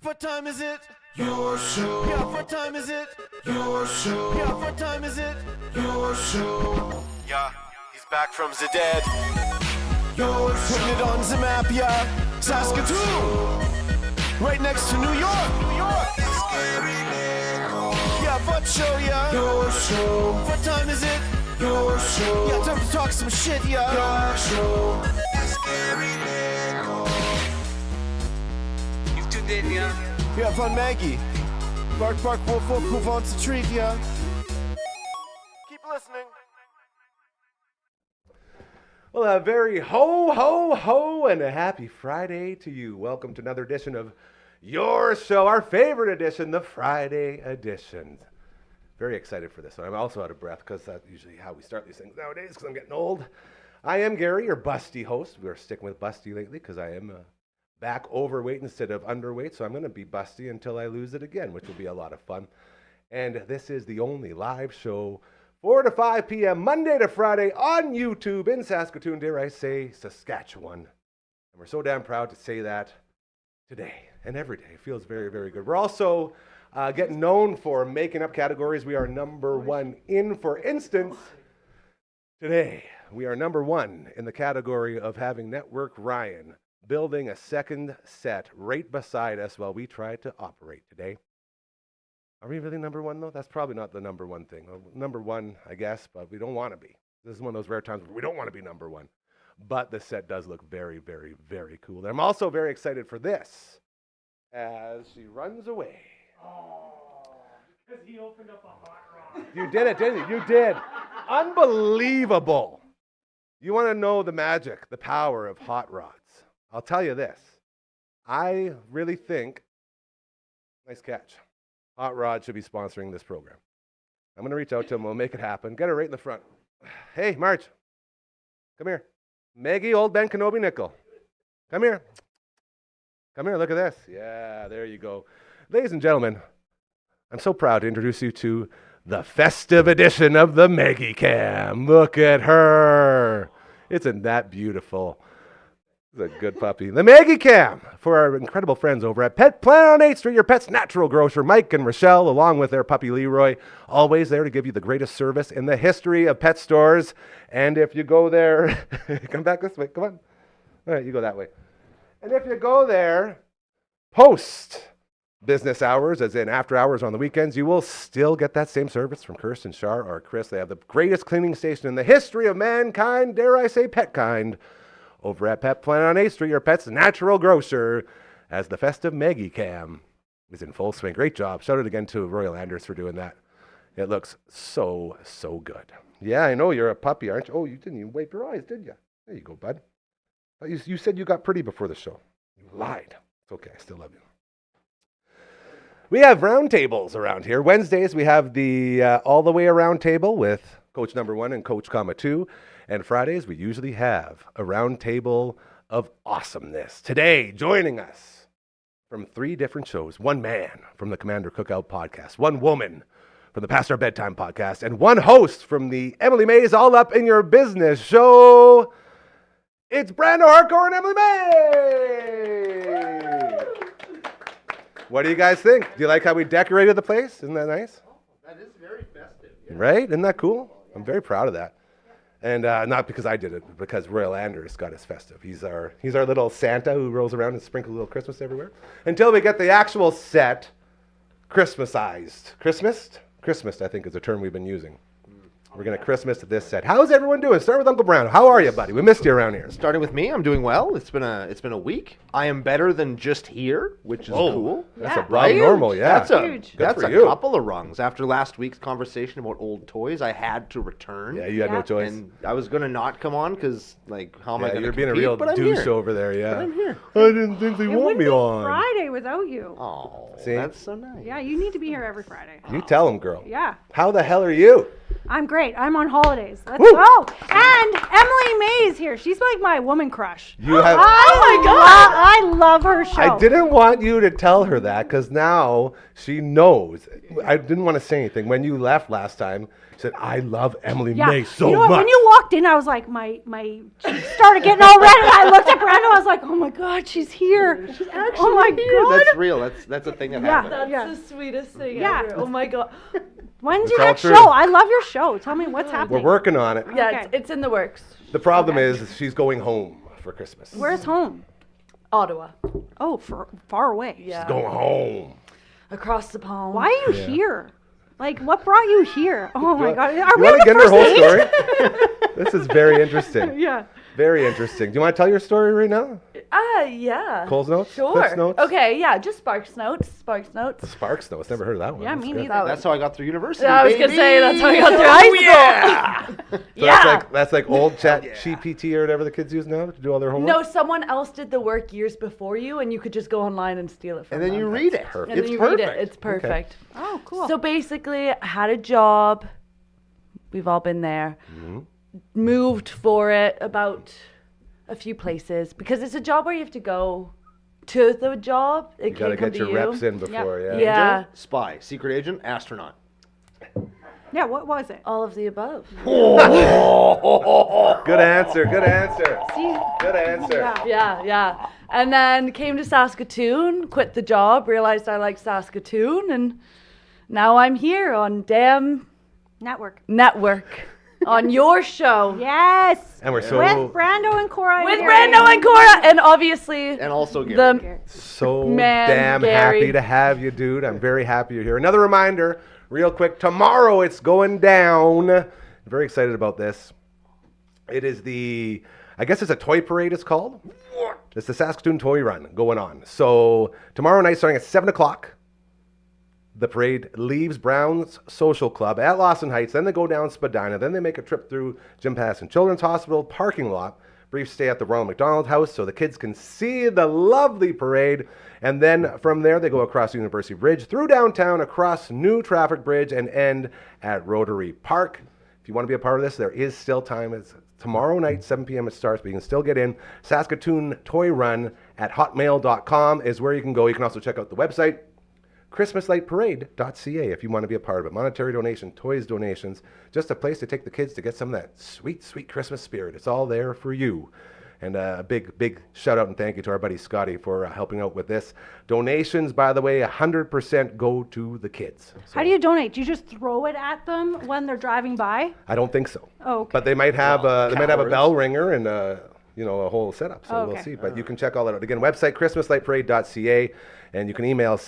what time is it? Your show. Yeah, what time is it? Your show. Yeah, what time is it? Your show. Yeah, he's back from the dead. Your show. Putting it on the map, yeah. Saskatoon. Right next to New York. New York. Yeah, what show, yeah. Your show. What time is it? Your show. Yeah, time to talk some shit, yeah. Your show. You've tuned in, yeah? Yeah, fun Maggie. Bark, bark, wolf, wolf, who wants a treat, yeah? Keep listening. Well, a very ho, ho, ho, and a happy Friday to you. Welcome to another edition of your show, our favorite edition, the Friday edition. Very excited for this one. I'm also out of breath because that's usually how we start these things nowadays because I'm getting old. I am Gary, your busty host. We're sticking with busty lately because I am back overweight instead of underweight, so I'm going to be busty until I lose it again, which will be a lot of fun. And this is the only live show 4 to 5 p.m. Monday to Friday on YouTube in Saskatoon, dare I say, Saskatchewan. And we're so damn proud to say that today and every day. It feels very, very good. We're also getting known for making up categories. We are number one in, for instance, today we are number one in the category of having Network Ryan building a second set right beside us while we try to operate today. Are we really number one, though? That's probably not the number one thing. Well, number one, I guess, but we don't want to be. This is one of those rare times where we don't want to be number one. But the set does look very, very, very cool. And I'm also very excited for this as she runs away. Oh, because he opened up a hot rod. You did it, didn't you? You did. Unbelievable. You want to know the magic, the power of hot rods. I'll tell you this. I really think, nice catch, Hot Rod should be sponsoring this program. I'm going to reach out to him. We'll make it happen. Get her right in the front. Hey, Marge, come here. Maggie, old Ben Kenobi nickel. Come here. Come here, look at this. Yeah, there you go. Ladies and gentlemen, I'm so proud to introduce you to the festive edition of the Maggie Cam. Look at her. Isn't that beautiful? It's a good puppy. The Maggie Cam for our incredible friends over at Pet Planet on 8th Street, your pet's natural grocer, Mike and Rochelle, along with their puppy Leroy, always there to give you the greatest service in the history of pet stores. And if you go there, come back this way, come on. All right, you go that way. And if you go there post business hours, as in after hours on the weekends, you will still get that same service from Kirsten, Shar, or Chris. They have the greatest cleaning station in the history of mankind, dare I say pet kind, over at Pet Planet on 8th Street, your pet's natural grocer, as the festive Maggie Cam is in full swing. Great job. Shout out again to Royal Anders for doing that. It looks so, so good. Yeah, I know you're a puppy, aren't you? Oh, you didn't even wipe your eyes, did you? There you go, bud. You said you got pretty before the show. You lied. It's okay. I still love you. We have round tables around here. Wednesdays, we have the all the way around table with Coach number 1 and Coach 2. And Fridays, we usually have a round table of awesomeness. Today, joining us from 3 different shows, one man from the Commander Cookout podcast, one woman from the Past Our Bedtime podcast, and one host from the Emily May's All Up in Your Business show. It's Brando Hardcore and Emily May! What do you guys think? Do you like how we decorated the place? Isn't that nice? Oh, that is very festive. Yeah. Right? Isn't that cool? I'm very proud of that. And not because I did it, but because Royal Anders got us festive. He's our little Santa who rolls around and sprinkles a little Christmas everywhere. Until we get the actual set Christmasized. Christmased, I think, is the term we've been using. We're going to Christmas this set. How's everyone doing? Start with Uncle Brown. How are you, buddy? We missed you around here. Starting with me, I'm doing well. It's been a week. I am better than just here, which is cool. That's Yeah. above normal, yeah. That's a you. couple of rungs. After last week's conversation about old toys, I had to return. Yeah, you had no Yeah. choice. And I was going to not come on because, how am I going to you're being a compete? real But I'm douche here. over there, yeah. But I'm here. I didn't think they It want wouldn't me be on. Friday without you. Oh, See? that's so nice. Yeah, you need to be here every Friday. You tell him, girl. Yeah, How the hell are you? I'm great. I'm on holidays. Let's Woo! go. And Emily May's here. She's like my woman crush. You have. I love her show. I didn't want you to tell her that because now she knows. I didn't want to say anything. When you left last time, She said, I love Emily Yeah. May so you know what? much. When you walked in, I was like, my cheeks started getting all red, and I looked at Brando. I was like, oh my God, she's here. Oh my God. That's real. That's a thing that Yeah. happened. That's the sweetest thing Yeah. ever. Oh my god. When's your all next true. show? I love your show. Tell me what's happening. We're working on it. Yeah, Okay. it's in the works. The problem is she's going home for Christmas. Where's home? Ottawa. Oh, far away. Yeah. Going home. Across the pond. Why are you here? Like, what brought you here? Oh my God. Are You we on want to the get her first whole date? story? This is very interesting. Yeah. Very interesting. Do you want to tell your story right now? Yeah. Cole's notes? Sure. Cliff's notes? Okay, yeah, just Sparks notes. Sparks notes. Sparks notes. Never heard of that one. Yeah, That's me good. neither. That's how I got through university. I was gonna baby. say that's how I got through high school. So Yeah. that's like old chat GPT or whatever the kids use now to do all their homework? No, someone else did the work years before you, and you could just go online and steal it from And then them. you read it. perfect. And It's then you perfect. read it. It's perfect. Oh, cool. So basically, I had a job. We've all been there. Mm-hmm. Moved for it about a few places because it's a job where you have to go to the job. It You got to can't come get to your you. reps in before, yeah. Yeah. Ranger, spy, secret agent, astronaut. yeah, what was it? All of the above. Good answer. Good answer. See, Good answer. yeah. Yeah. And then came to Saskatoon, quit the job, realized I liked Saskatoon, and now I'm here on Damn Network. Network on your show. Yes. And we're so With Brando and Cora. With here. Brando and Cora, and obviously And also Gary. the so Man, damn Gary. happy to have you, dude. I'm very happy you're here. Another reminder, real quick, tomorrow it's going down. I'm very excited about this. It is I guess it's a toy parade, it's called. It's the Saskatoon Toy Run going on. So tomorrow night, starting at 7 o'clock, the parade leaves Brown's Social Club at Lawson Heights. Then they go down Spadina. Then they make a trip through Jim Patterson Children's Hospital parking lot. Brief stay at the Ronald McDonald House so the kids can see the lovely parade. And then from there, they go across University Bridge, through downtown, across New Traffic Bridge, and end at Rotary Park. If you want to be a part of this, there is still time. It's tomorrow night, 7 p.m. it starts, but you can still get in. Saskatoon Toy Run at hotmail.com is where you can go. You can also check out the website, christmaslightparade.ca, if you want to be a part of it. Monetary donation, toys donations, just a place to take the kids to get some of that sweet, sweet Christmas spirit. It's all there for you. And a big shout out and thank you to our buddy Scotty for helping out with this. Donations, by the way, 100% go to the kids. So How do you donate? Do you just throw it at them when they're driving by? I don't think so. Oh, okay. But they might have a cowards. bell ringer and a whole setup. So Oh, we'll okay. see. But you can check all that out. Again, website christmaslightparade.ca, and you can email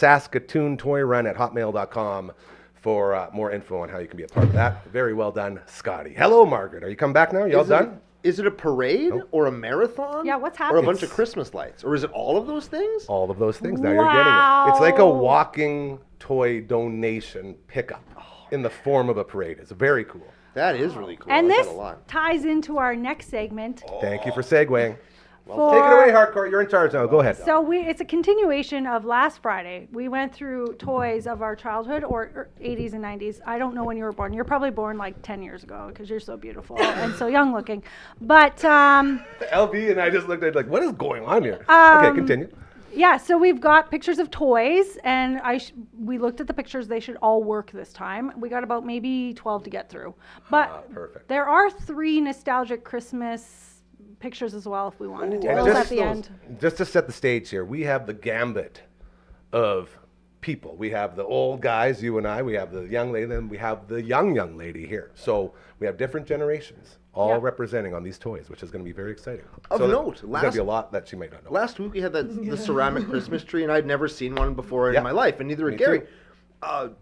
saskatoontoyrun@hotmail.com for more info on how you can be a part of that. Very well done, Scotty. Hello, Margaret. Are you coming back now? You all done? Is it a parade or a marathon? Yeah, what's Or a happening? bunch of Christmas lights? Or is it all of those things? All of those things. Now you're getting it. It's like a Wow. walking toy donation pickup in the form of a parade. It's very cool. That is really cool. And I like this that a lot. ties into our next segment. Thank you for segueing. for, Take it away, Hardcore. You're in charge now. Go ahead. So it's a continuation of last Friday. We went through toys of our childhood or 80s and 90s. I don't know when you were born. You're probably born like 10 years ago because you're so beautiful and so young looking. But LB and I just looked at it like, what is going on here? Okay, continue. yeah, so we've got pictures of toys, and we looked at the pictures. They should all work this time. We got about maybe 12 to get through. But perfect. there are 3 nostalgic Christmas pictures as well if we wanted to. And Those just at the end. Just to set the stage here, we have the gambit of people. We have the old guys, you and I. We have the young lady, then we have the young lady here. So we have different generations all Yeah. representing on these toys, which is going to be very exciting. Of so note, there's going to be a lot that she might not know. Last week we had the ceramic Christmas tree, and I'd never seen one before Yeah. in my life, and neither Me had Gary. too.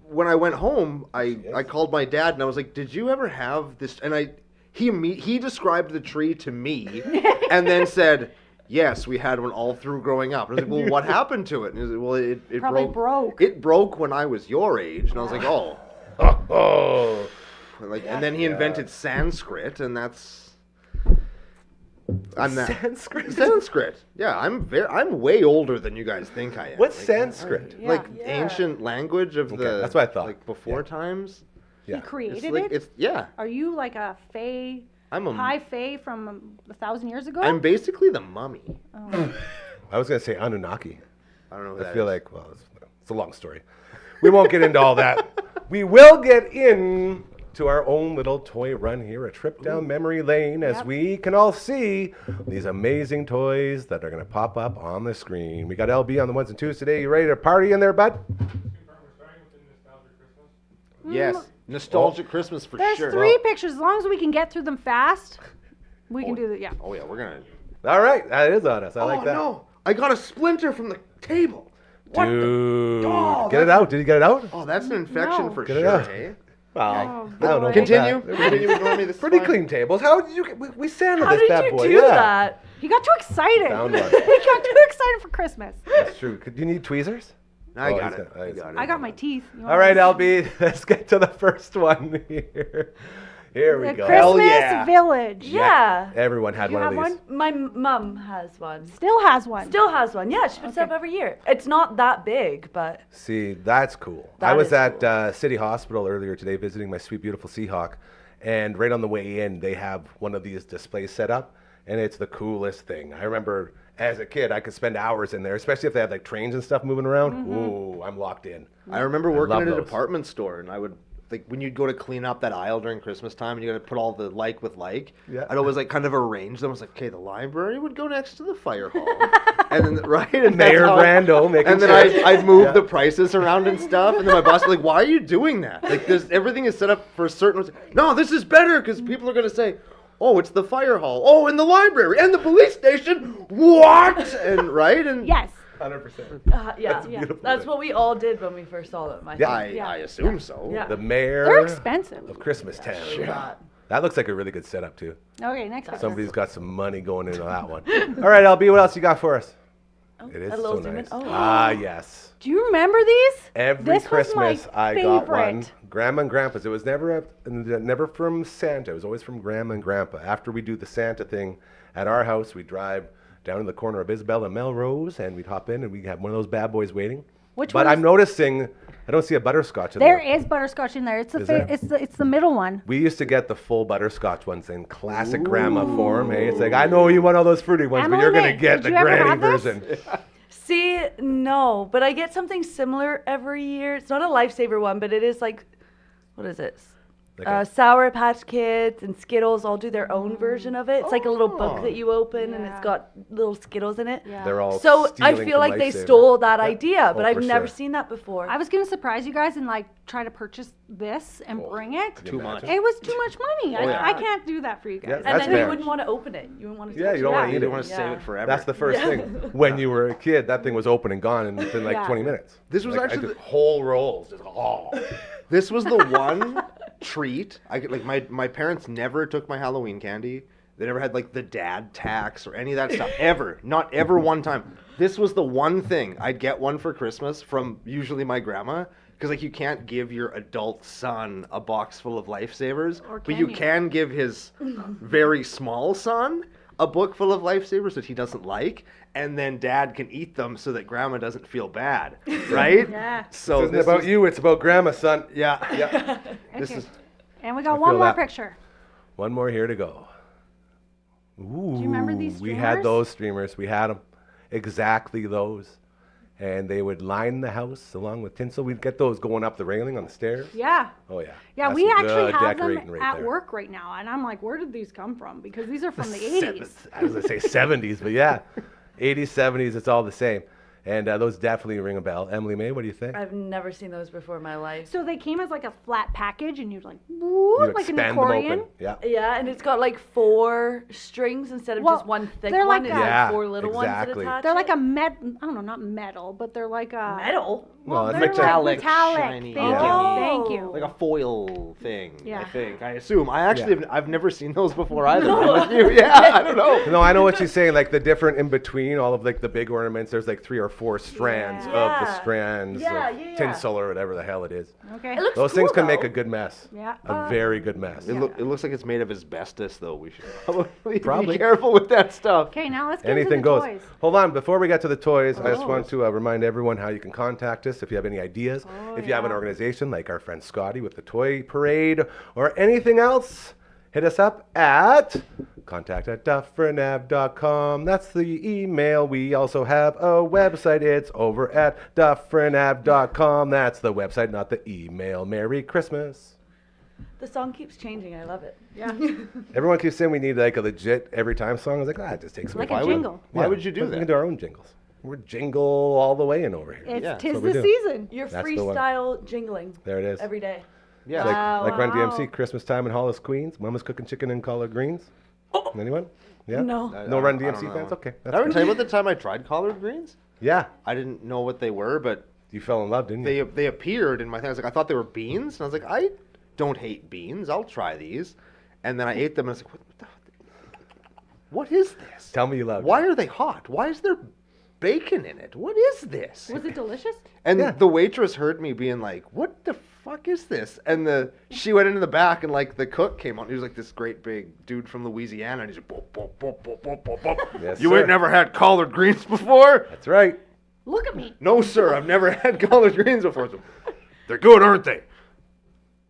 When I went home, I called my dad, and I was like, "Did you ever have this?" And he described the tree to me, and then said, "Yes, we had one all through growing up." And I was like, "Well, what happened to it?" And he was like, "Well, it Probably broke. It broke when I was your age." And I was like, "Oh." Oh, And then he invented Sanskrit, and that's. I'm that. Sanskrit? Sanskrit. Yeah, I'm way older than you guys think I am. What's Like, Sanskrit? Yeah. Like ancient language of the. that's what I thought. Like before Yeah. times. He Yeah. created It's like it? it's yeah. Are you like a fae, I'm a. high fae from 1,000 years ago? I'm basically the mummy. I was going to say Anunnaki. I don't know what I that feel is. like, well, it's a long story. We won't get into all that. We will get in to our own little toy run here, a trip down memory lane as we can all see these amazing toys that are going to pop up on the screen. We got LB on the ones and twos today. You ready to party in there, bud? Yes, nostalgic Christmas for There's sure. 3 pictures. As long as we can get through them fast, we can do that. Yeah. Oh yeah, we're gonna. All right, that is on us. I like that. No, I got a splinter from the table. What Dude, Oh, get it out. Did you get it out? Oh, that's an infection No. for Get it sure. out. Hey? Well, Oh, I don't know. boy. about Continue. that. Continue. Ignore me. This is Pretty fine. clean tables. How did you? We sanded How this did bad you boy. do Yeah. that? He got too excited. Found one. He got too excited for Christmas. That's true. Do you need tweezers? I Oh, got he's it. got- I got it. I got my teeth. You want All right, this? LB, let's get to the first one here. Here we The go. Christmas yeah. Village. Yeah. Everyone had You one of have these. one? My mum has one. Still has one. Still has one. Yeah, she puts it up every year. It's not that big, but See, that's cool. I That was is at cool. City Hospital earlier today visiting my sweet, beautiful Seahawk, and right on the way in, they have one of these displays set up, and it's the coolest thing. I remember as a kid, I could spend hours in there, especially if they had like trains and stuff moving around. Ooh, I'm locked in. I remember working love at a those. department store, and I would like when you'd go to clean up that aisle during Christmas time, and you got to put all the like with like. Yeah. I'd always like kind of arrange them. I was like, okay, the library would go next to the fire hall, and then right, and Mayor that's how- Brando making and then sure. I'd move the prices around and stuff, and then my boss would be like, why are you doing that? Like, there's everything is set up for a certain. No, this is better because people are gonna say. Oh, it's the fire hall. Oh, and the library and the police station. What? And right and Yes. 100%. yeah, That's a beautiful that's thing. what we all did when we first saw them. I Yeah. think. I assume so. Yeah. The mayor They're expensive. of Christmas Town. Yeah. That looks like a really good setup too. Okay, next picture. Somebody's got some money going into that one. All right, LB, what else you got for us? It is a little so zoom in. nice. Oh. Ah, yes. Do you remember these? Every This was my Christmas I got one. favorite. Grandma and Grandpa's. It was never from Santa. It was always from Grandma and Grandpa. After we do the Santa thing at our house, we drive down to the corner of Isabel and Melrose, and we'd hop in, and we have one of those bad boys waiting. Which But one I'm is- noticing I don't see a butterscotch in There there. is butterscotch in there. It's the Is there? it's the middle one. We used to get the full butterscotch ones in classic grandma form. Hey, it's like, I know you want all those fruity ones, but Emily you're going May, to get did the you ever granny have this? version. See, no, but I get something similar every year. It's not a lifesaver one, but it is like, what is it? Like a- Sour Patch Kids and Skittles all do their own version of it. It's like a little book that you open, and it's Yeah. got little Skittles in it. Yeah. They're all So I stealing feel from like they Lifesaver. stole that Yeah. idea, but Oh, I've for never sure. seen that before. I was gonna surprise you guys and like try to purchase this and bring it. Can you Too much. imagine? It was too much money. Oh, yeah. I can't do that for you guys. Yeah, and that's then you fair. wouldn't want to open it. You wouldn't want to. Yeah, you don't want to You eat don't it. want to save it forever. That's the first thing. When you were a kid, that thing was open and gone in like Yeah. 20 minutes. This was Like, actually I just whole rolls. Just, oh. This was the one treat I could like. My parents never took my Halloween candy. They never had like the dad tax or any of that stuff ever. Not ever one time. This was the one thing I'd get one for Christmas from usually my grandma because like you can't give your adult son a box full of Lifesavers, Or but you can you? can give his very small son a book full of Lifesavers that he doesn't like, and then dad can eat them so that grandma doesn't feel bad, right? Yeah. So This isn't this about was- you, it's about grandma, son. Yeah, yeah. This Okay. is And we got I one feel more that. picture. One more here to go. Ooh, you remember these We had streamers? those streamers. We had them. Exactly those. And they would line the house along with tinsel. We'd get those going up the railing on the stairs. Yeah. Oh, yeah. Yeah, That's we some actually good have them decorating right at there. work right now, and I'm like, where did these come from? Because these are from the Seven- 80s. I was going to say 70s, but yeah. 80s, 70s, it's all the same. And those definitely ring a bell. Emily May, what do you think? I've never seen those before in my life. So they came as like a flat package, and you'd like, woo, You like an expand them accordion. open. Yeah. Yeah, and it's got like 4 strings instead of Well, just one thick they're one. like It's a- Yeah, like 4 little ones exactly. that attach. They're like it. a I don't know, not metal, but they're like a metal. Well, Well, it's they're metallic, like metallic. shiny. Thank Oh. you, thank you. like a foil thing, Yeah. I think. I assume. I actually Yeah. I've never seen those before either. I'm with you. Yeah, I don't know. No, I know what she's saying. Like the different in between, all of like the big ornaments. There's like 3 or 4 strands of the Yeah. strands Yeah, of yeah, yeah. tinsel or whatever the hell it is. Okay. It looks Those cool, things can make though. a good mess. Yeah. A very good mess. It looks like it's made of asbestos, though. We should probably, Probably. be careful with that stuff. Okay, now let's get Anything into the goes. toys. Hold on, before we get to the toys, I just Oh. want to remind everyone how you can contact us if you have any ideas. If you have an yeah. organization like our friend Scotty with the Toy Parade or anything else, hit us up at contact@dufferinav.com. That's the email. We also have a website. It's over at dufferinav.com. That's the website, not the email. Merry Christmas. The song keeps changing. I love it. Yeah. Everyone keeps saying we need like a legit every time song. I was like, it just takes some Like time. a jingle. Why would you do We that? can do our own jingles. We're jingle all the way in over here. It's Yeah, tis that's what the we do. season. You're That's the one. freestyle jingling There it is. every day. Yeah. Like Run Wow. DMC, Christmas time in Hollis, Queens. Mama's cooking chicken and collard greens. Anyone? Yeah. No. No Run I don't DMC know. fans? Okay. Did That's I ever good. tell you about the time I tried collard greens? Yeah. I didn't know what they were, but You fell in love, didn't you? they appeared in my thing. I was like, I thought they were beans, and I was like, I don't hate beans. I'll try these. And then I ate them, and I was like, what is this? Tell me you love Why it. are they hot? Why is there bacon in it? What is this? Was it delicious? And Yeah. the waitress heard me being like, "What the fuck is this?" And she went into the back, and like the cook came on. He was like this great big dude from Louisiana, and he's like, "Bop, bop, bop, bop, bop, bop, bop. Yes, "You sir. ain't never had collard greens before?" That's right. Look at me. "No, sir, I've never had collard greens before." So, "They're good, aren't they?"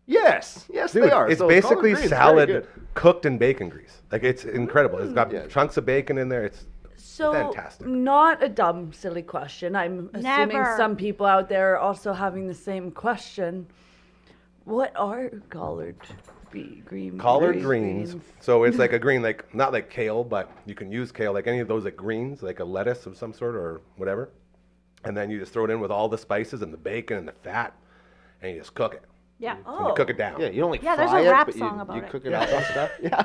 Yes, Dude, they are. it's So basically collard greens, very salad good. cooked in bacon grease. Like it's incredible. It's got Yeah. chunks of bacon in there. It's So, fantastic. not a dumb, silly question. I'm assuming Never. some people out there are also having the same question. What are green? Collard greens. So it's like a green, like not like kale, but you can use kale, like any of those like greens, like a lettuce of some sort or whatever. And then you just throw it in with all the spices and the bacon and the fat, and you just cook it. Yeah. And you cook it down. Yeah, you don't like Yeah, there's fry a it, rap but song you, about you it. cook it up and stuff. Yeah,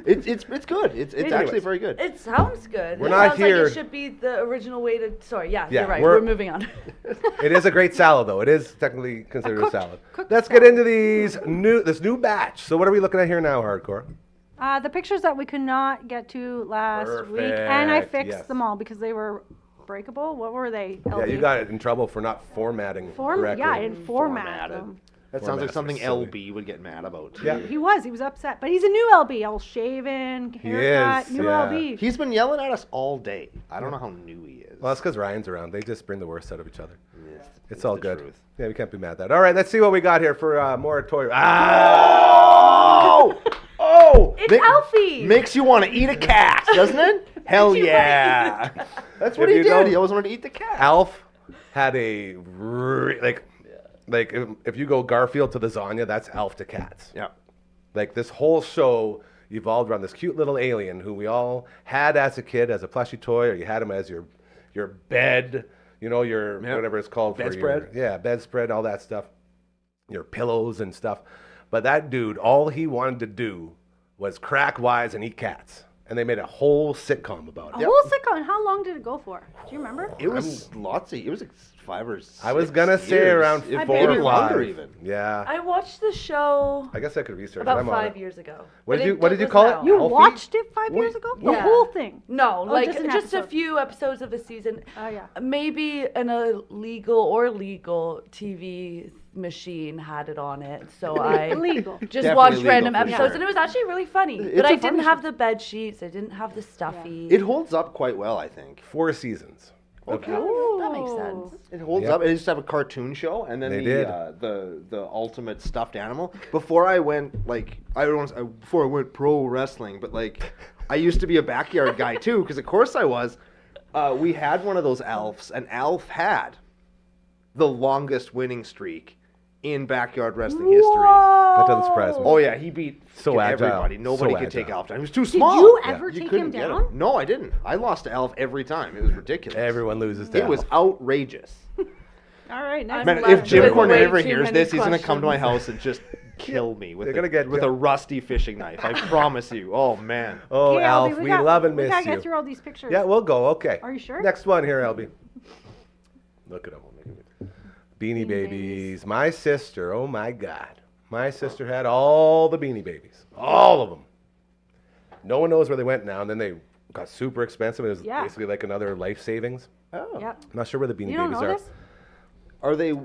it's good. It's actually Anyways. very good. It sounds good. We're it not sounds here- like it should be the original way to. Sorry, yeah, Yeah, you're right. we're- We're moving on. It is a great salad, though. It is technically considered a cooked- salad. cooked Let's get into this new batch. So what are we looking at here now, Hardcore? The pictures that we could not get to last week, and I Perfect, fixed yes. them all because they were breakable. What were they? Yeah, LB? you got in trouble for not formatting correctly. Yeah, I didn't format Formatted. them. That sounds like Formats are something silly. LB would get mad about. Yeah. He was upset, but he's a new LB, all shaven, haircut, is, new yeah. LB. He's been yelling at us all day. I don't know how new he is. Well, that's because Ryan's around. They just bring the worst out of each other. It's the all good. truth. Yeah, we can't be mad at that. All right, let's see what we got here for moratorium. Oh! It's Alfie. Makes you want to eat a cat, doesn't it? Hell yeah! That's what If he you did. don't- He always wanted to eat the cat. Alf had a like if you go Garfield to lasagna, that's Alf to cats. Yeah. Like this whole show evolved around this cute little alien who we all had as a kid as a plushy toy, or you had him as your bed, your Yeah. whatever it's called, for Bedspread. bedspread, all that stuff, your pillows and stuff. But that dude, all he wanted to do was crack wise and eat cats, and they made a whole sitcom about A it. whole sitcom. And how long did it go for? Do you remember? It was lotsy. It was like 5 or 6 I was gonna say years. around If 4 maybe or longer 5. even. Yeah. I watched the show I guess I could research. about I'm on 5 it. years ago. What But did you wasn't call it? out. You Alfie? watched it 5 years ago? The Yeah. whole thing? No, like just an just a episode. few episodes of a season. Oh, yeah. Maybe an illegal or legal TV machine had it on it, so I Illegal. just Definitely watched legal random for episodes, sure. and it was actually really funny. It's But a I funny didn't have the bed sheets. I didn't have the stuffy. It holds up quite well, I think. 4 seasons. Okay. That makes sense. It holds Yep. up. It used to have a cartoon show, and then They the did. The ultimate stuffed animal. Before I went before I went pro wrestling, but like I used to be a backyard guy too, because of course I was. We had one of those Alfs, and Alf had the longest winning streak in backyard wrestling history. That doesn't surprise me. Oh yeah, he beat So fucking agile. everybody. Nobody So could take agile. Alf down. He was too Did small. you ever take couldn't him get down? No, I didn't. I lost to Alf every time. It was ridiculous. Everyone loses to It was Alf. outrageous. All right, next. Man, left if Jim with Cornette way ever too hears many this, he's gonna come to my questions. house and just kill me with They're gonna get with a rusty fishing knife. I promise you. Oh man. Oh, Okay, Alf, Albie, we love and we miss gotta you. get through all these pictures. Yeah, we'll go. Okay. Are you sure? Next one here, Albie. Look at them. Beanie Babies. Babies. My sister, oh my God. My sister had all the Beanie Babies. All of them. No one knows where they went now, and then they got super expensive. It was Yeah. basically like another life savings. Oh. Yep. I'm not sure where the Beanie You don't Babies know are. this? Are they?